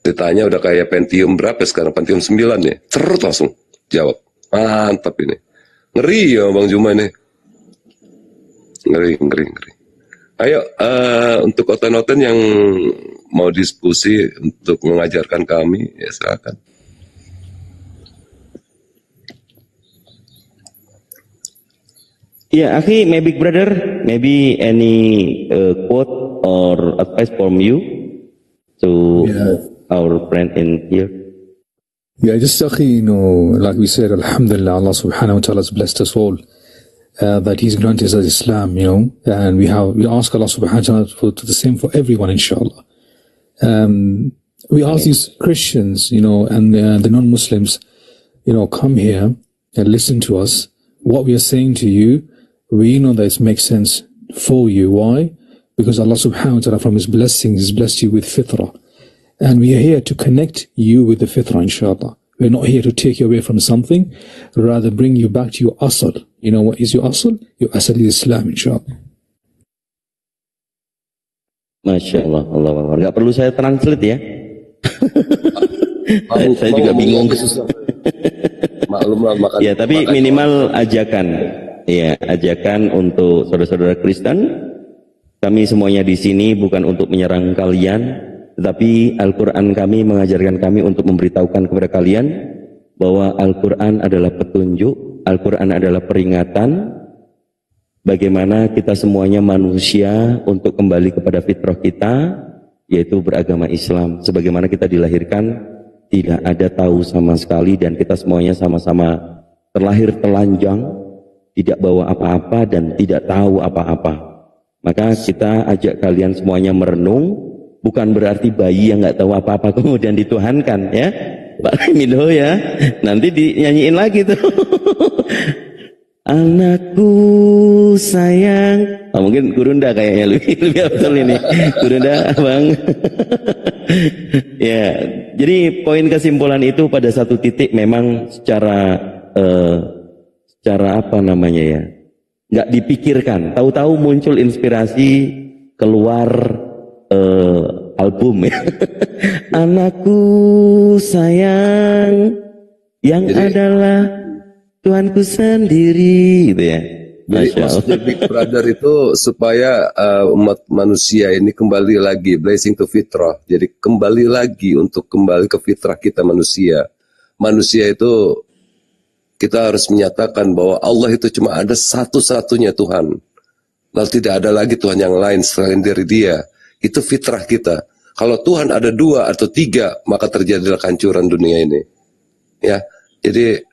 Ditanya udah kayak Pentium berapa sekarang? Pentium 9 ya? Cerut langsung jawab. Mantap ini. Ngeri ya Bang Zuma ini. Ngeri. Ayo, untuk oten-oten yang mau diskusi untuk mengajarkan kami, ya silakan. Yeah, Akhi, my big brother, maybe any quote or advice from you to our friend in here? Yeah, just Akhi, like we said, Alhamdulillah, Allah subhanahu wa ta'ala has blessed us all. That He's granted us Islam, and we ask Allah subhanahu wa ta'ala for the same for everyone, inshallah. We ask these Christians, and the non-Muslims, come here and listen to us. What we are saying to you, we know that it makes sense for you. Why? Because Allah subhanahu wa ta'ala from His blessings has blessed you with fitrah. And we are here to connect you with the fitrah, inshallah. We're not here to take you away from something, rather bring you back to your asal. You know what is your asal? Your asal is Islam, inshallah. Masya Allah, Allah Allah. Nggak perlu saya translate ya. Saya juga bingung. Maklumlah, ya, tapi minimal ajakan. Ya, ajakan untuk saudara-saudara Kristen. Kami semuanya di sini bukan untuk menyerang kalian, tetapi Al-Quran kami mengajarkan kami untuk memberitahukan kepada kalian bahwa Al-Quran adalah petunjuk, Al-Quran adalah peringatan bagaimana kita semuanya manusia untuk kembali kepada fitrah kita, yaitu beragama Islam. Sebagaimana kita dilahirkan tidak ada tahu sama sekali, dan kita semuanya sama-sama terlahir telanjang, tidak bawa apa-apa dan tidak tahu apa-apa. Maka kita ajak kalian semuanya merenung, bukan berarti bayi yang nggak tahu apa-apa kemudian dituhankan, ya Pak Minho, ya nanti dinyanyiin lagi tuh. Anakku sayang, mungkin Gurunda kayaknya lebih betul ini. Gurunda, Bang. Ya, jadi poin kesimpulan itu pada satu titik memang secara apa namanya ya, nggak dipikirkan, tahu-tahu muncul inspirasi keluar album ya. Anakku sayang yang adalah Tuhanku sendiri, gitu ya. Jadi maksudnya Big Brother itu supaya umat manusia ini kembali lagi blessing to fitrah. Jadi kembali lagi untuk kembali ke fitrah kita manusia. Manusia itu kita harus menyatakan bahwa Allah itu cuma ada satu-satunya Tuhan. Lalu tidak ada lagi Tuhan yang lain selain dari Dia. Itu fitrah kita. Kalau Tuhan ada 2 atau 3, maka terjadilah kehancuran dunia ini. Ya, jadi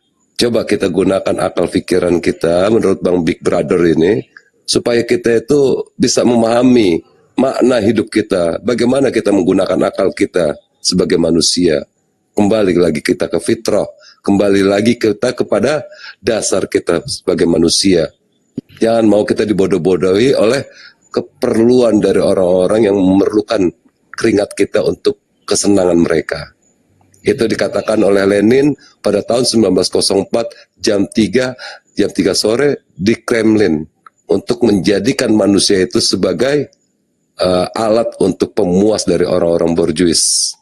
coba kita gunakan akal pikiran kita menurut Bang Big Brother ini, supaya kita itu bisa memahami makna hidup kita. Bagaimana kita menggunakan akal kita sebagai manusia. Kembali lagi kita ke fitrah. Kembali lagi kita kepada dasar kita sebagai manusia. Jangan mau kita dibodoh-bodohi oleh keperluan dari orang-orang yang memerlukan keringat kita untuk kesenangan mereka. Itu dikatakan oleh Lenin pada tahun 1904 jam 3 sore di Kremlin, untuk menjadikan manusia itu sebagai alat untuk pemuas dari orang-orang borjuis.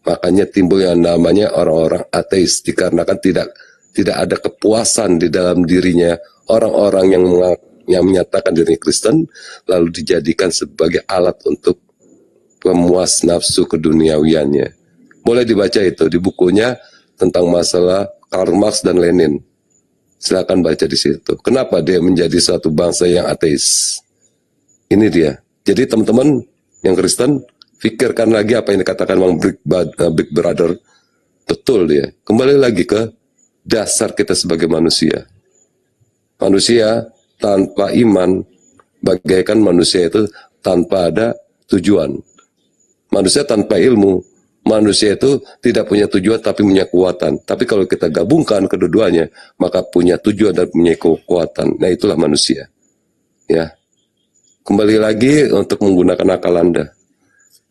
Makanya timbul yang namanya orang-orang ateis, dikarenakan tidak ada kepuasan di dalam dirinya. Orang-orang yang menyatakan dirinya Kristen lalu dijadikan sebagai alat untuk pemuas nafsu keduniawiannya. Boleh dibaca itu di bukunya tentang masalah Karl Marx dan Lenin. Silakan baca di situ. Kenapa dia menjadi suatu bangsa yang ateis? Ini dia. Jadi teman-teman yang Kristen, pikirkan lagi apa yang dikatakan Big Brother. Betul dia. Kembali lagi ke dasar kita sebagai manusia. Manusia tanpa iman bagaikan manusia itu tanpa ada tujuan. Manusia tanpa ilmu, manusia itu tidak punya tujuan tapi punya kekuatan. Tapi kalau kita gabungkan kedua-duanya, maka punya tujuan dan punya kekuatan. Nah, itulah manusia. Ya. Kembali lagi untuk menggunakan akal Anda.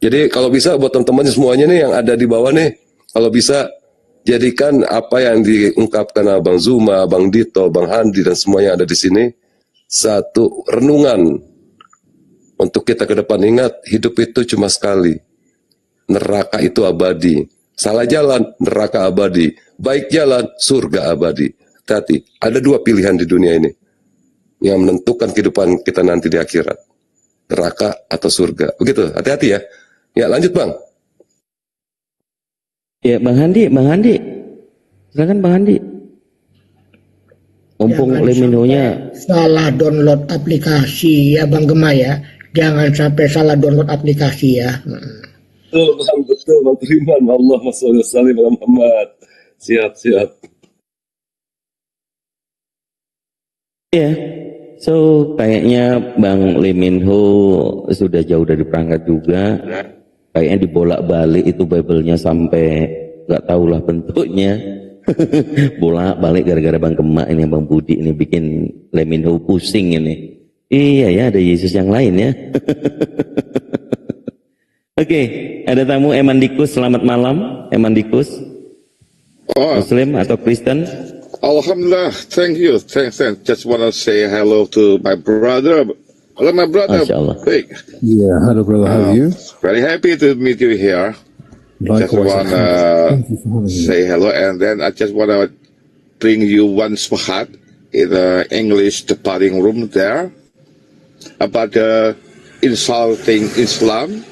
Jadi kalau bisa buat teman-teman semuanya nih yang ada di bawah nih, kalau bisa jadikan apa yang diungkapkan Abang Zuma, Bang Dito, Bang Handi dan semuanya ada di sini satu renungan untuk kita ke depan. Ingat, hidup itu cuma sekali. Neraka itu abadi. Salah jalan, neraka abadi. Baik jalan, surga abadi. Hati-hati, ada 2 pilihan di dunia ini yang menentukan kehidupan kita nanti di akhirat. Neraka atau surga. Begitu, hati-hati ya. Ya, lanjut Bang. Ya, Bang Handi. Silakan Bang Handi. Mumpung Leminho-nya salah download aplikasi ya Bang Gema ya. Jangan sampai salah download aplikasi ya. Betul, Bang Triman. Allahumma sholli ala Muhammad. Siap. ya. So kayaknya Bang Leminho sudah jauh dari perangkat juga. Kayaknya dibolak-balik itu Bible-nya sampai nggak tahulah bentuknya. Bolak-balik gara-gara Bang Gema ini, Bang Budi ini bikin Leminho pusing ini. Iya ya, ada Yesus yang lain ya. Oke, ada tamu Emandikus, selamat malam Emandikus. Muslim atau Kristen? Alhamdulillah, thank you. Thanks. Just want to say hello to my brother. Hello, my brother. Hey. Yeah, hello, brother. How are you? Very happy to meet you here. Likewise. Just want to say hello, and then I just want to bring you one spot in the English departing room there about insulting Islam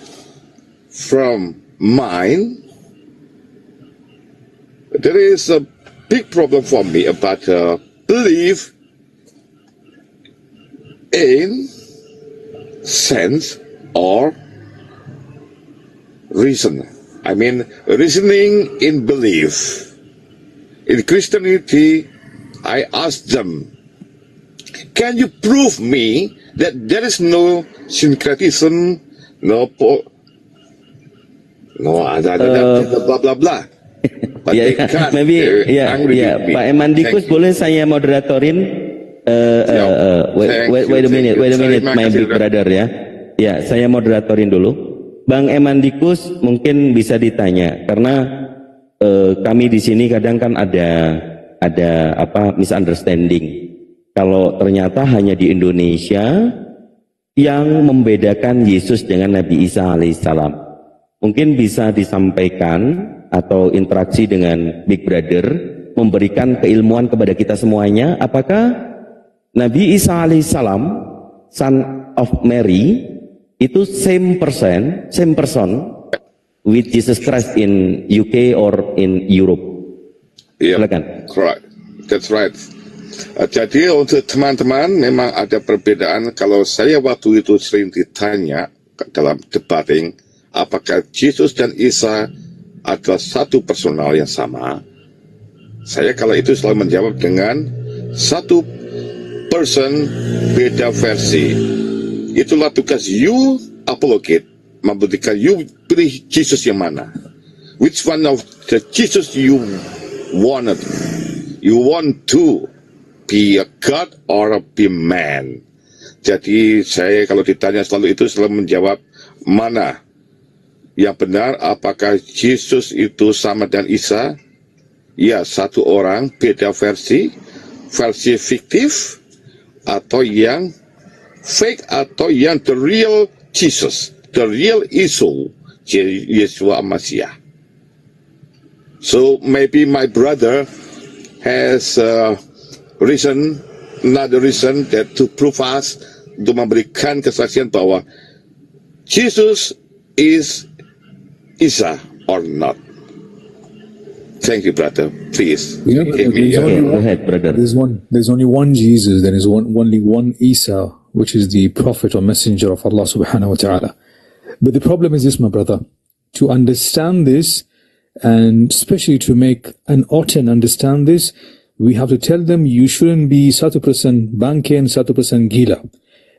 from mine. There is a big problem for me about belief in sense or reason. I mean, reasoning in belief. In Christianity, I asked them, can you prove me that there is no syncretism, no blah, blah, blah. But they can't. Maybe, Pak Emandikus, boleh saya moderatorin? Wait a minute, my big brother ya. Ya, saya moderatorin dulu. Bang Emandikus mungkin bisa ditanya karena kami di sini kadang kan ada misunderstanding. Kalau ternyata hanya di Indonesia yang membedakan Yesus dengan Nabi Isa alaihissalam. Mungkin bisa disampaikan atau interaksi dengan Big Brother memberikan keilmuan kepada kita semuanya. Apakah Nabi Isa alaihissalam, son of Mary, itu same person with Jesus Christ in UK or in Europe? Silakan. Correct. That's right. Jadi untuk teman-teman memang ada perbedaan. Kalau saya waktu itu sering ditanya dalam debating apakah Yesus dan Isa adalah satu personal yang sama, saya kalau itu selalu menjawab dengan satu person beda versi. Itulah tugas you apologate, membuktikan you pilih Jesus yang mana. Which one of the Jesus you wanted? You want to be a God or be man? Jadi saya kalau ditanya selalu itu selalu menjawab mana yang benar, apakah Yesus itu sama dengan Isa? Ya, satu orang beda versi fiktif atau yang fake atau yang the real Jesus, the real Yesus Mashiach. So maybe my brother has another reason that to prove us, untuk memberikan kesaksian bahwa Jesus is Isa or not. Thank you, brother. Please. Yeah, go ahead, brother. There's only one Jesus. There is only one Isa, which is the prophet or messenger of Allah subhanahu wa ta'ala. But the problem is this, my brother. To understand this, and especially to make an Ottoman understand this, we have to tell them you shouldn't be 100% banke and 100% gila.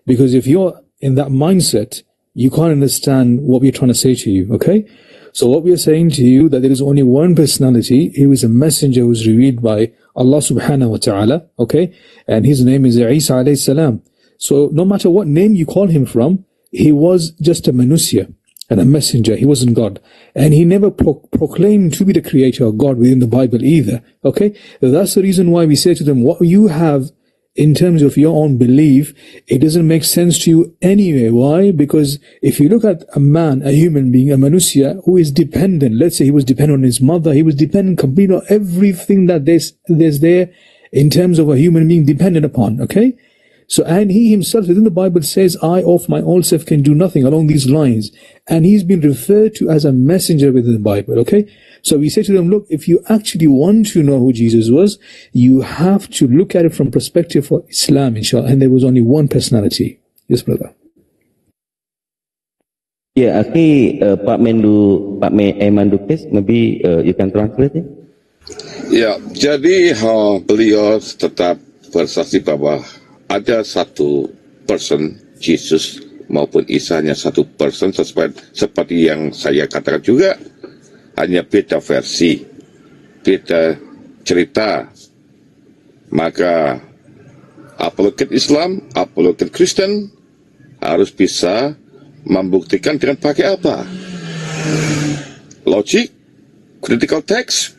Because if you're in that mindset, you can't understand what we're trying to say to you, okay? So what we are saying to you, that there is only one personality. He was a messenger who was revealed by Allah subhanahu wa ta'ala, okay? And his name is Isa alayhi salam. So no matter what name you call him from, he was just a manusia and a messenger. He wasn't God. And he never proclaimed to be the creator of God within the Bible either, okay? That's the reason why we say to them, what you have in terms of your own belief, it doesn't make sense to you anyway. Why? Because if you look at a man, a human being, a manusia, who is dependent, let's say he was dependent on his mother, he was dependent completely on everything that there's there in terms of a human being dependent upon, okay? So, and he himself within the Bible says, I of my own self can do nothing along these lines. And he's been referred to as a messenger within the Bible, okay? So we say to them, look, if you actually want to know who Jesus was, you have to look at it from perspective of Islam, inshallah. And there was only one personality. Yes, brother. Yeah, okay, Pak Mandukes, maybe you can translate it. Ya, jadi beliau tetap bersaksi bahwa ada satu person, Jesus maupun Isa hanya satu person, seperti yang saya katakan juga, hanya beda versi, beda cerita. Maka apologet Islam, apologet Kristen harus bisa membuktikan dengan pakai apa? Logic, critical text,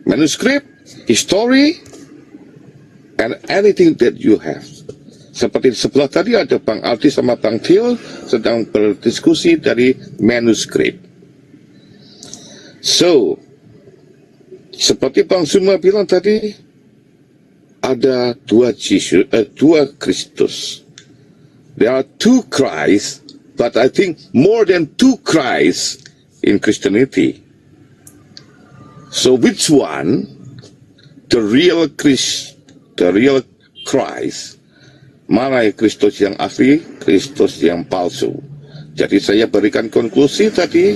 manuscript, history, and anything that you have. Seperti di sebelah tadi ada Bang Aldi sama Bang Theo sedang berdiskusi dari manuscript. So, seperti Bang Zuma bilang tadi, ada dua Kristus. There are two Christ, but I think more than two Christ in Christianity. So which one, the real Christ, mana Kristus yang asli, Kristus yang palsu? Jadi saya berikan konklusi tadi,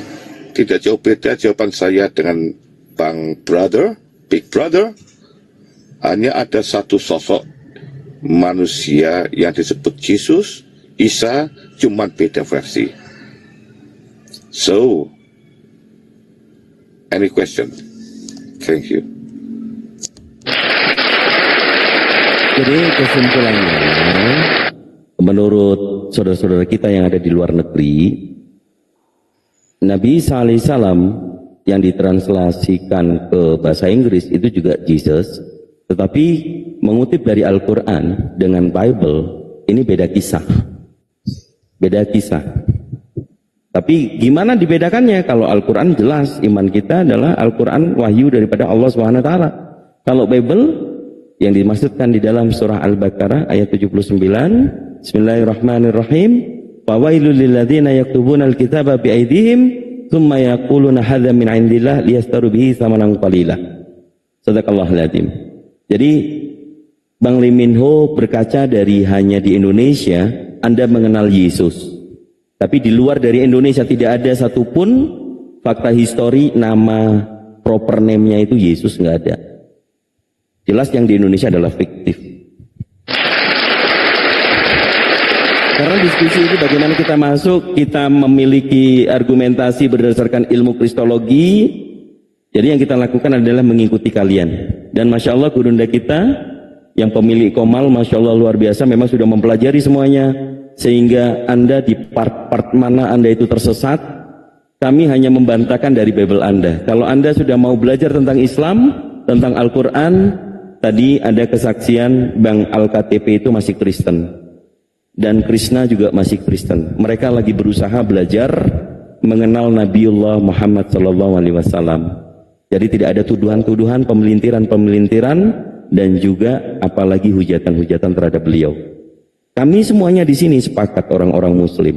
tidak jauh beda jawaban saya dengan Bang Brother, Big Brother. Hanya ada satu sosok manusia yang disebut Yesus, Isa, cuma beda versi. So, any question? Thank you. Jadi kesimpulannya, menurut saudara-saudara kita yang ada di luar negeri, Nabi Isa alaihissalam yang ditranslasikan ke bahasa Inggris itu juga Jesus, tetapi mengutip dari Al-Quran dengan Bible, ini beda kisah. Beda kisah. Tapi gimana dibedakannya? Kalau Al-Quran jelas, iman kita adalah Al-Quran wahyu daripada Allah SWT. Kalau Bible, yang dimaksudkan di dalam surah Al-Baqarah ayat 79, Bismillahirrahmanirrahim, Fawailul lilladzina yaktubuna al-kitaba bi'aidihim, thumma yaquluna hadza min indillah liyastaru bihi thamanan qalila. Sadaqallahul adzim. Jadi Bang Lee Min Ho berkaca dari hanya di Indonesia, Anda mengenal Yesus. Tapi di luar dari Indonesia tidak ada satupun fakta histori nama proper name-nya itu Yesus, nggak ada. Jelas yang di Indonesia adalah fiktif. Karena diskusi itu bagaimana kita masuk, kita memiliki argumentasi berdasarkan ilmu kristologi. Jadi yang kita lakukan adalah mengikuti kalian. Dan Masya Allah gurunda kita yang pemilik Komal, Masya Allah luar biasa, memang sudah mempelajari semuanya. Sehingga Anda di part-part mana Anda itu tersesat, kami hanya membantahkan dari Bible Anda. Kalau Anda sudah mau belajar tentang Islam, tentang Al-Quran, tadi ada kesaksian Bang Al-KTP itu masih Kristen. Dan Krishna juga masih Kristen. Mereka lagi berusaha belajar mengenal Nabiullah Muhammad SAW. Jadi tidak ada tuduhan-tuduhan, pemelintiran-pemelintiran, dan juga apalagi hujatan-hujatan terhadap beliau. Kami semuanya di sini sepakat orang-orang Muslim.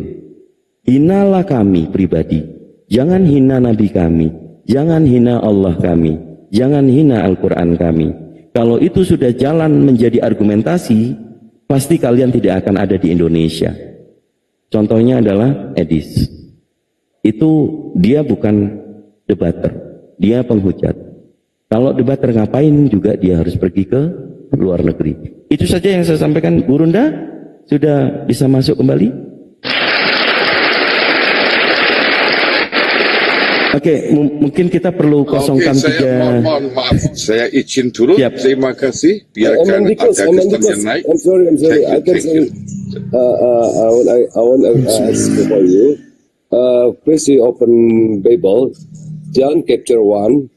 Hinalah kami pribadi. Jangan hina Nabi kami. Jangan hina Allah kami. Jangan hina Al-Quran kami. Kalau itu sudah jalan menjadi argumentasi, pasti kalian tidak akan ada di Indonesia. Contohnya adalah Edis. Itu dia bukan debater, dia penghujat. Kalau debater ngapain juga dia harus pergi ke luar negeri. Itu saja yang saya sampaikan. Gurunda sudah bisa masuk kembali? Oke, mungkin kita perlu kosongkan saya mohon maaf, saya izin turun. Terima kasih. Biarkan ada kesan yang naik. I'm sorry. I can say, I want to ask for you. Please you open Bible, John chapter 1,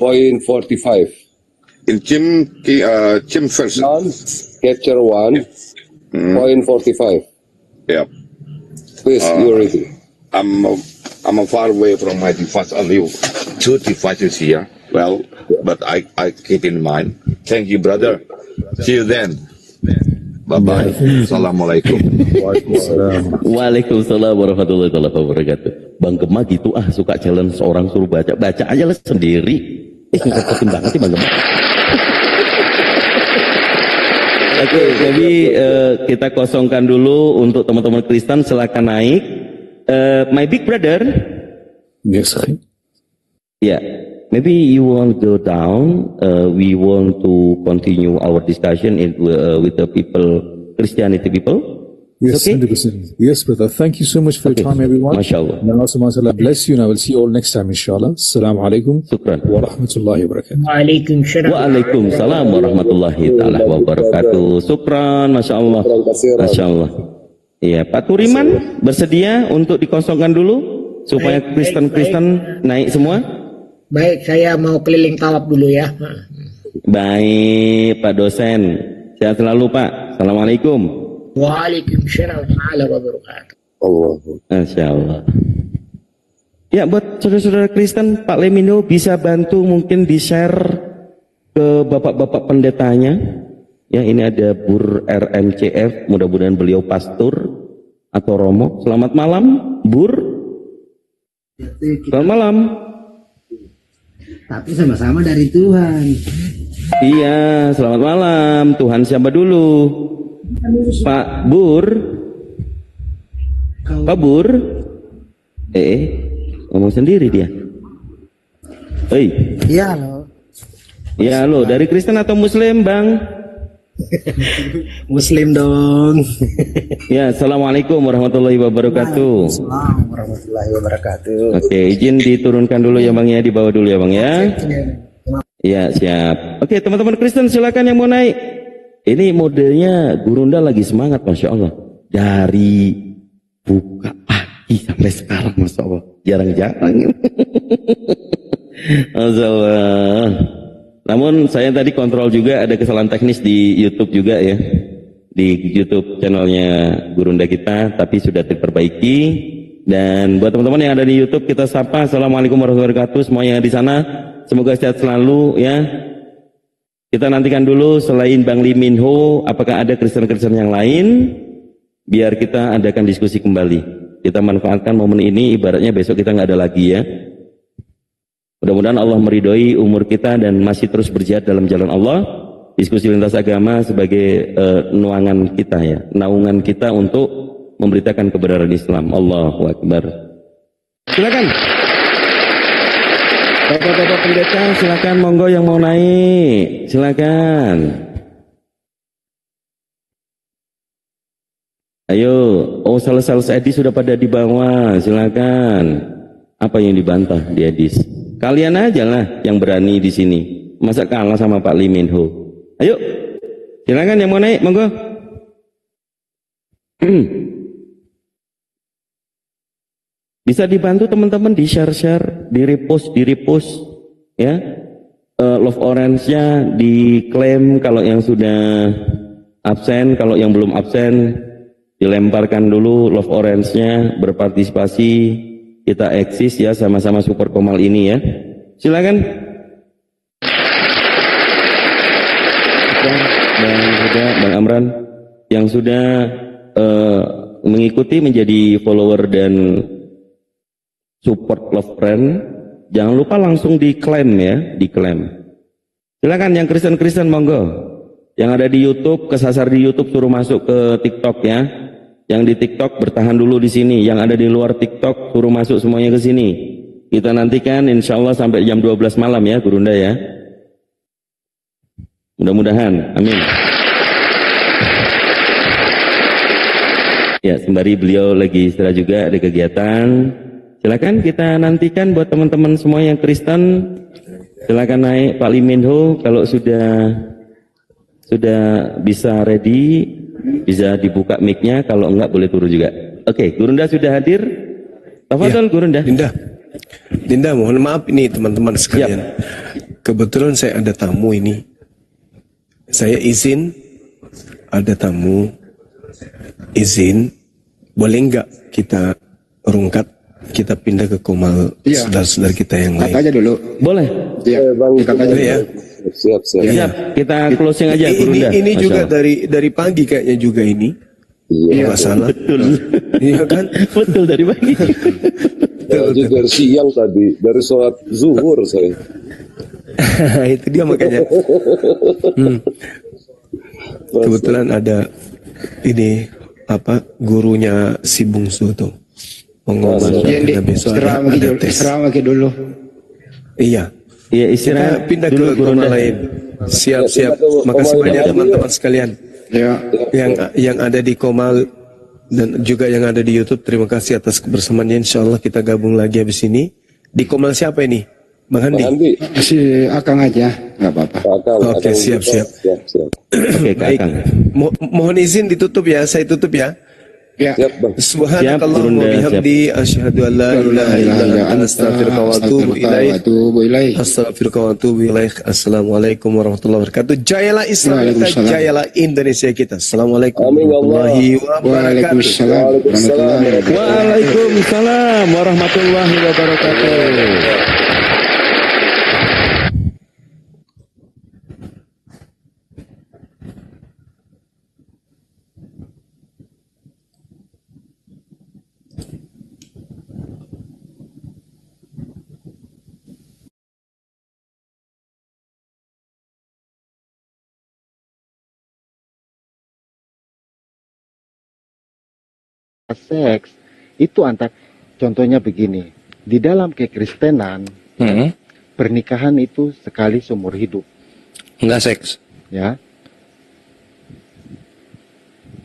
point 45. In Jim version. John chapter 1, point 45. Yeah. Please, you ready? I'm far away from my device. Only 2 devices here. Well, but I keep in mind. Thank you, brother. See you then. Bye-bye. Assalamualaikum. Waalaikumsalam warahmatullahi wabarakatuh. Bang Gema gitu suka challenge orang suruh baca aja lah sendiri. Ngerepotin banget sih Bang Gema. Oke, jadi kita kosongkan dulu untuk teman-teman Kristen, silakan naik. My big brother. Yes, yeah, maybe you want to go down. We want to continue our discussion with the people, Christianity people. Yes, okay? 100%. Yes, brother. Thank you so much for your time, everyone. MashaAllah. And also, MashaAllah, bless you, and I will see you all next time, inshallah. Assalamu alaikum wa rahmatullahi wa barakatuh. Waalaikumsalam warahmatullahi wabarakatuh. Syukran, MashaAllah. MashaAllah. Iya, Pak Turiman bersedia untuk dikosongkan dulu supaya Kristen-Kristen naik semua? Baik, saya mau keliling tawaf dulu ya. Baik, Pak dosen. Sehat selalu, Pak. Assalamualaikum. Waalaikumsalam warahmatullahi wabarakatuh. Masya Allah. Ya, buat saudara-saudara Kristen, Pak Lemino bisa bantu mungkin di-share ke bapak-bapak pendetanya. Ya, ini ada Bur RMCF, mudah-mudahan beliau pastor atau Romo. Selamat malam, Bur. Selamat malam. Tapi sama-sama dari Tuhan. Iya, selamat malam. Tuhan siapa dulu? Pak Bur. Pak Bur. Ngomong sendiri dia. Hei. Iya, halo. Iya, halo. Dari Kristen atau Muslim, Bang? Muslim dong. Ya, assalamualaikum warahmatullahi wabarakatuh. Assalamualaikum warahmatullahi wabarakatuh. Oke, izin diturunkan dulu ya Bang ya, di bawah dulu ya Bang ya. Ya, siap. Oke, teman-teman Kristen silakan yang mau naik. Ini modelnya Gurunda lagi semangat, Masya Allah. Dari buka pagi sampai sekarang, Masya Allah. Jarang-jarang. Masya Allah. Namun saya tadi kontrol juga ada kesalahan teknis di YouTube juga ya. Di YouTube channelnya Gurunda kita, tapi sudah diperbaiki. Dan buat teman-teman yang ada di YouTube kita sapa. Assalamualaikum warahmatullahi wabarakatuh. Semuanya di sana. Semoga sehat selalu ya. Kita nantikan dulu selain Bang Lee Min Ho, apakah ada Kristen-Kristen yang lain? Biar kita adakan diskusi kembali. Kita manfaatkan momen ini, ibaratnya besok kita nggak ada lagi ya. Mudah-mudahan Allah meridhoi umur kita dan masih terus berjihad dalam jalan Allah. Diskusi lintas agama sebagai nuangan kita ya, naungan kita untuk memberitakan kebenaran Islam. Allahu Akbar. Silakan. Bapak-bapak pendeta, silakan monggo yang mau naik, silakan. Ayo, sales Edis sudah pada di bawah, silakan. Apa yang dibantah di Edis? Kalian aja lah yang berani di sini. Masa kalah sama Pak Lee Min Ho? Ayo, silakan yang mau naik, monggo. Bisa dibantu teman-teman di share, di repost ya. Love Orange-nya diklaim kalau yang sudah absen, kalau yang belum absen dilemparkan dulu love Orange-nya, berpartisipasi, kita eksis ya, sama-sama support Komal ini ya. Silakan. Bang Amran yang sudah mengikuti menjadi follower dan support love friend, jangan lupa langsung diklaim ya, diklaim. Silakan yang Kristen monggo. Yang ada di YouTube, kesasar di YouTube suruh masuk ke TikTok ya. Yang di TikTok bertahan dulu di sini. Yang ada di luar TikTok suruh masuk semuanya ke sini. Kita nantikan insya Allah sampai jam 12 malam ya, Gurunda ya. Mudah-mudahan, amin. Ya, sembari beliau lagi istirahat juga ada kegiatan. Silakan kita nantikan buat teman-teman semua yang Kristen. Silakan naik Pak Lee Min Ho kalau sudah bisa ready, bisa dibuka mic-nya, kalau enggak boleh turun juga. Oke, Gurunda sudah hadir. Tafadhol ya, Gurunda. Dinda, mohon maaf ini teman-teman sekalian. Ya. Kebetulan saya ada tamu ini. Saya izin, ada tamu. Izin, boleh enggak kita rungkat, kita pindah ke Komal saudara-saudara kita yang lain. Kata aja dulu. Boleh. Iya, Bang. Kata aja ya. Siap. Siap, kita closing aja Gurunda. Ini Masya juga Allah. dari pagi kayaknya juga ini. Iya. Nggak salah. Betul. Iya kan? Betul dari pagi. Jadi dari siang tadi, dari sholat zuhur saya. Itu dia makanya. Kebetulan ada ini apa gurunya si bungsu tuh pengumuman kita besok ada tes. Istirahat dulu. Iya. Iya, Kita istirahat pindah dulu, ke Gurunda. rumah lain. Siap. Makasih banyak teman-teman sekalian. Ya. Yang ada di Komal dan juga yang ada di YouTube. Terima kasih atas kebersamaannya. Insya Allah kita gabung lagi habis ini. Di Komal siapa ini? Bang Handi. Si Akang aja, nggak apa-apa. Oke, siap. Oke, Kak Baik. Akang. Mohon izin ditutup ya. Saya tutup ya. Ya. Subhanakallahumma wa bihamdi asyhadu an la ilaha illa anta astaghfiruka wa atubu ilaik. Astaghfiruka wa atubu ilaik. Assalamualaikum warahmatullahi wabarakatuh. Jayalah Islam kita, jayalah Indonesia kita. Assalamualaikum warahmatullahi wabarakatuh. Waalaikumsalam warahmatullahi wabarakatuh. Seks itu antar contohnya begini, di dalam kekristenan pernikahan itu sekali seumur hidup, Enggak seks. ya.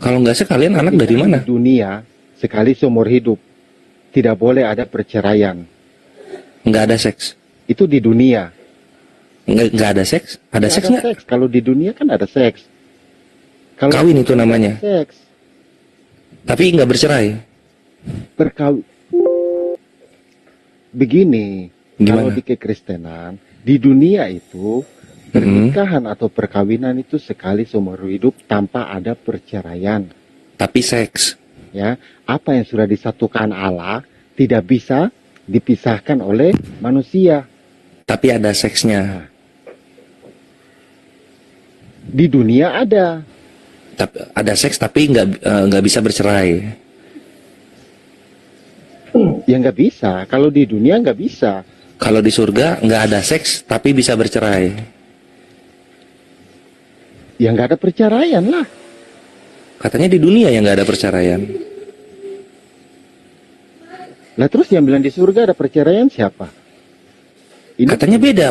Kalau enggak sekalian anak dari mana? Di dunia sekali seumur hidup, tidak boleh ada perceraian. Enggak ada seks. Itu di dunia. Enggak ada seks? Ada seks enggak? Seks. Kalau di dunia kan ada seks. Kalau Kawin itu namanya. seks, Tapi enggak bercerai. berkawin. Begini, kalau di kekristenan, di dunia itu pernikahan atau perkawinan itu sekali seumur hidup tanpa ada perceraian. Tapi seks. Ya, apa yang sudah disatukan Allah tidak bisa dipisahkan oleh manusia. Tapi ada seksnya. Di dunia ada. Tapi ada seks tapi enggak bisa bercerai. Ya nggak bisa. Kalau di dunia nggak bisa. Kalau di surga enggak ada seks tapi bisa bercerai. Ya nggak ada perceraian lah. Katanya di dunia yang enggak ada perceraian. Lah terus yang bilang di surga ada perceraian siapa? Ini Katanya beda.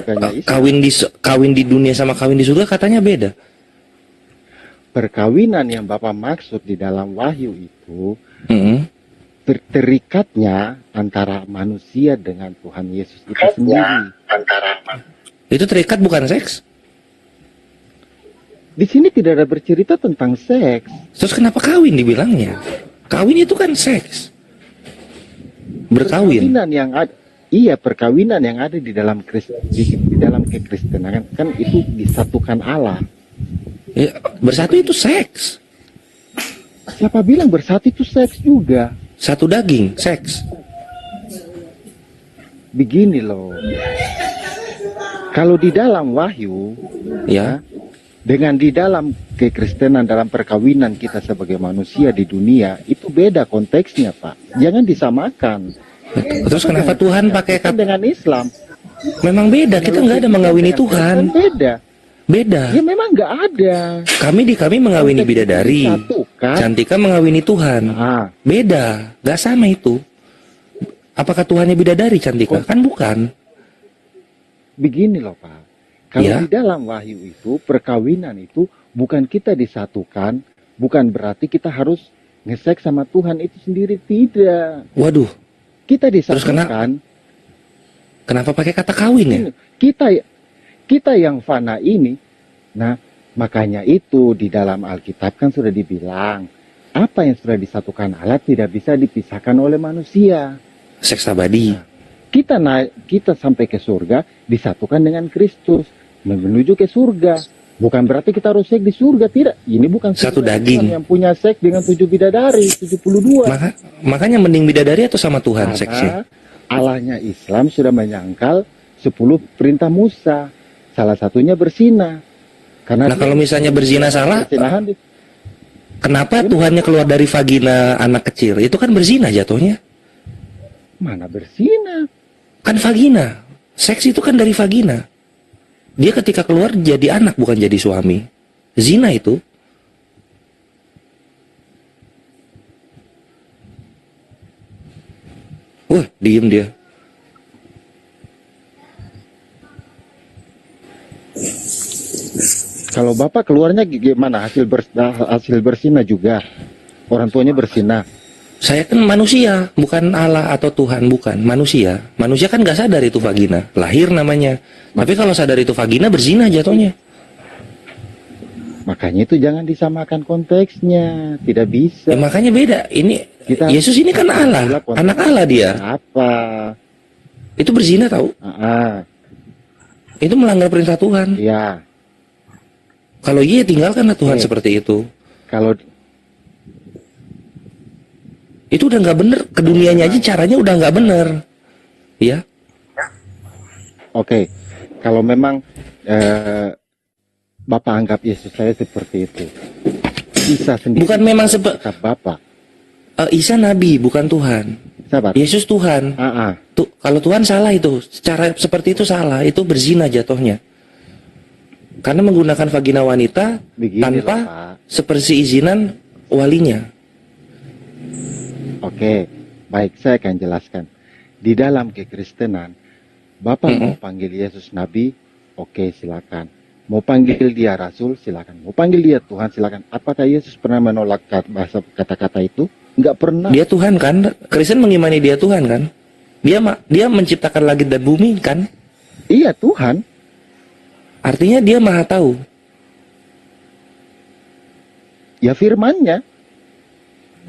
Kawin di dunia sama kawin di surga katanya beda. Perkawinan yang Bapak maksud di dalam Wahyu itu terikatnya antara manusia dengan Tuhan Yesus itu sendiri. Itu terikat bukan seks. Di sini tidak ada bercerita tentang seks. Terus kenapa kawin dibilangnya? Kawin itu kan seks. Berkawin. Perkawinan yang ada, iya perkawinan yang ada di dalam di dalam kekristenan kan itu disatukan Allah. Ya, bersatu itu seks. Siapa bilang bersatu itu seks juga? Satu daging, seks. Begini loh. Kalau di dalam Wahyu, Ya. dengan di dalam kekristenan, dalam perkawinan kita sebagai manusia di dunia, itu beda konteksnya, Pak. Jangan disamakan. Terus kenapa Tuhan pakai kata dengan Islam? Memang beda, kita nggak ada mengawini Tuhan. Beda. Beda. Ya memang nggak ada. Kami mengawini bidadari. Disatukan. Cantika mengawini Tuhan. Beda, nggak sama itu. Apakah Tuhannya bidadari Cantika? Kan bukan. Begini loh Pak. Kalau Ya. di dalam Wahyu itu, perkawinan itu bukan kita disatukan, bukan berarti kita harus ngesek sama Tuhan itu sendiri, tidak. Waduh. Kita Terus disatukan. Kenapa pakai kata kawin ya? Kita yang fana ini, nah makanya itu di dalam Alkitab kan sudah dibilang, apa yang sudah disatukan Allah tidak bisa dipisahkan oleh manusia. Seks abadi. Kita sampai ke surga disatukan dengan Kristus, menuju ke surga. Bukan berarti kita harus seks di surga, tidak. Ini bukan Satu surga daging. Tuhan yang punya seks dengan 7 bidadari, 72. Makanya mending bidadari atau sama Tuhan seksnya? Allahnya Islam sudah menyangkal 10 perintah Musa. Salah satunya berzina. Karena Nah kalau misalnya berzina salah, perzinahan kenapa Tuhannya keluar dari vagina anak kecil? Itu kan berzina jatuhnya. mana berzina? Kan vagina. Seks itu kan dari vagina. Dia ketika keluar jadi anak bukan jadi suami. Zina itu. Wah, diem dia. Kalau Bapak keluarnya gimana? Hasil berzina juga. Orang tuanya berzina. Saya kan manusia, bukan Allah atau Tuhan, bukan. Manusia. Manusia kan nggak sadar itu vagina. Lahir namanya. Tapi kalau sadar itu vagina, berzina jatuhnya. Makanya itu jangan disamakan konteksnya. Tidak bisa. Ya, makanya beda. Yesus ini kan Allah. Anak Allah dia. Apa? Itu berzina tahu? Itu melanggar perintah Tuhan. Iya. Kalau iya tinggalkanlah Tuhan seperti itu. Kalau itu udah nggak bener, ke dunianya aja caranya udah nggak bener, ya. Oke, kalau memang Bapak anggap Yesus saya seperti itu, Isa sendiri. Bukan memang seperti Bapak. Isa nabi, bukan Tuhan. Sabar. Yesus Tuhan. Kalau Tuhan salah itu, cara seperti itu salah, itu berzina jatuhnya. Karena menggunakan vagina wanita tanpa sepersiizinan walinya. Oke, baik, saya akan jelaskan. Di dalam kekristenan, Bapak mau panggil Yesus Nabi, oke, silakan. Mau panggil dia Rasul, silakan. Mau panggil dia Tuhan, silakan. Apakah Yesus pernah menolak kata-kata itu? Enggak pernah. Dia Tuhan kan? Kristen mengimani dia Tuhan kan? Dia menciptakan langit dan bumi kan? Iya, Tuhan. Artinya dia maha tahu. Ya firmannya.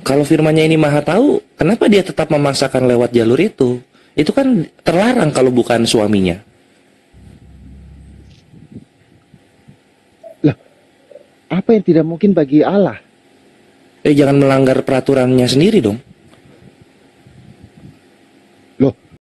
Kalau firmannya ini maha tahu, kenapa dia tetap memaksakan lewat jalur itu? Itu kan terlarang kalau bukan suaminya. Lah, apa yang tidak mungkin bagi Allah? Jangan melanggar peraturannya sendiri dong.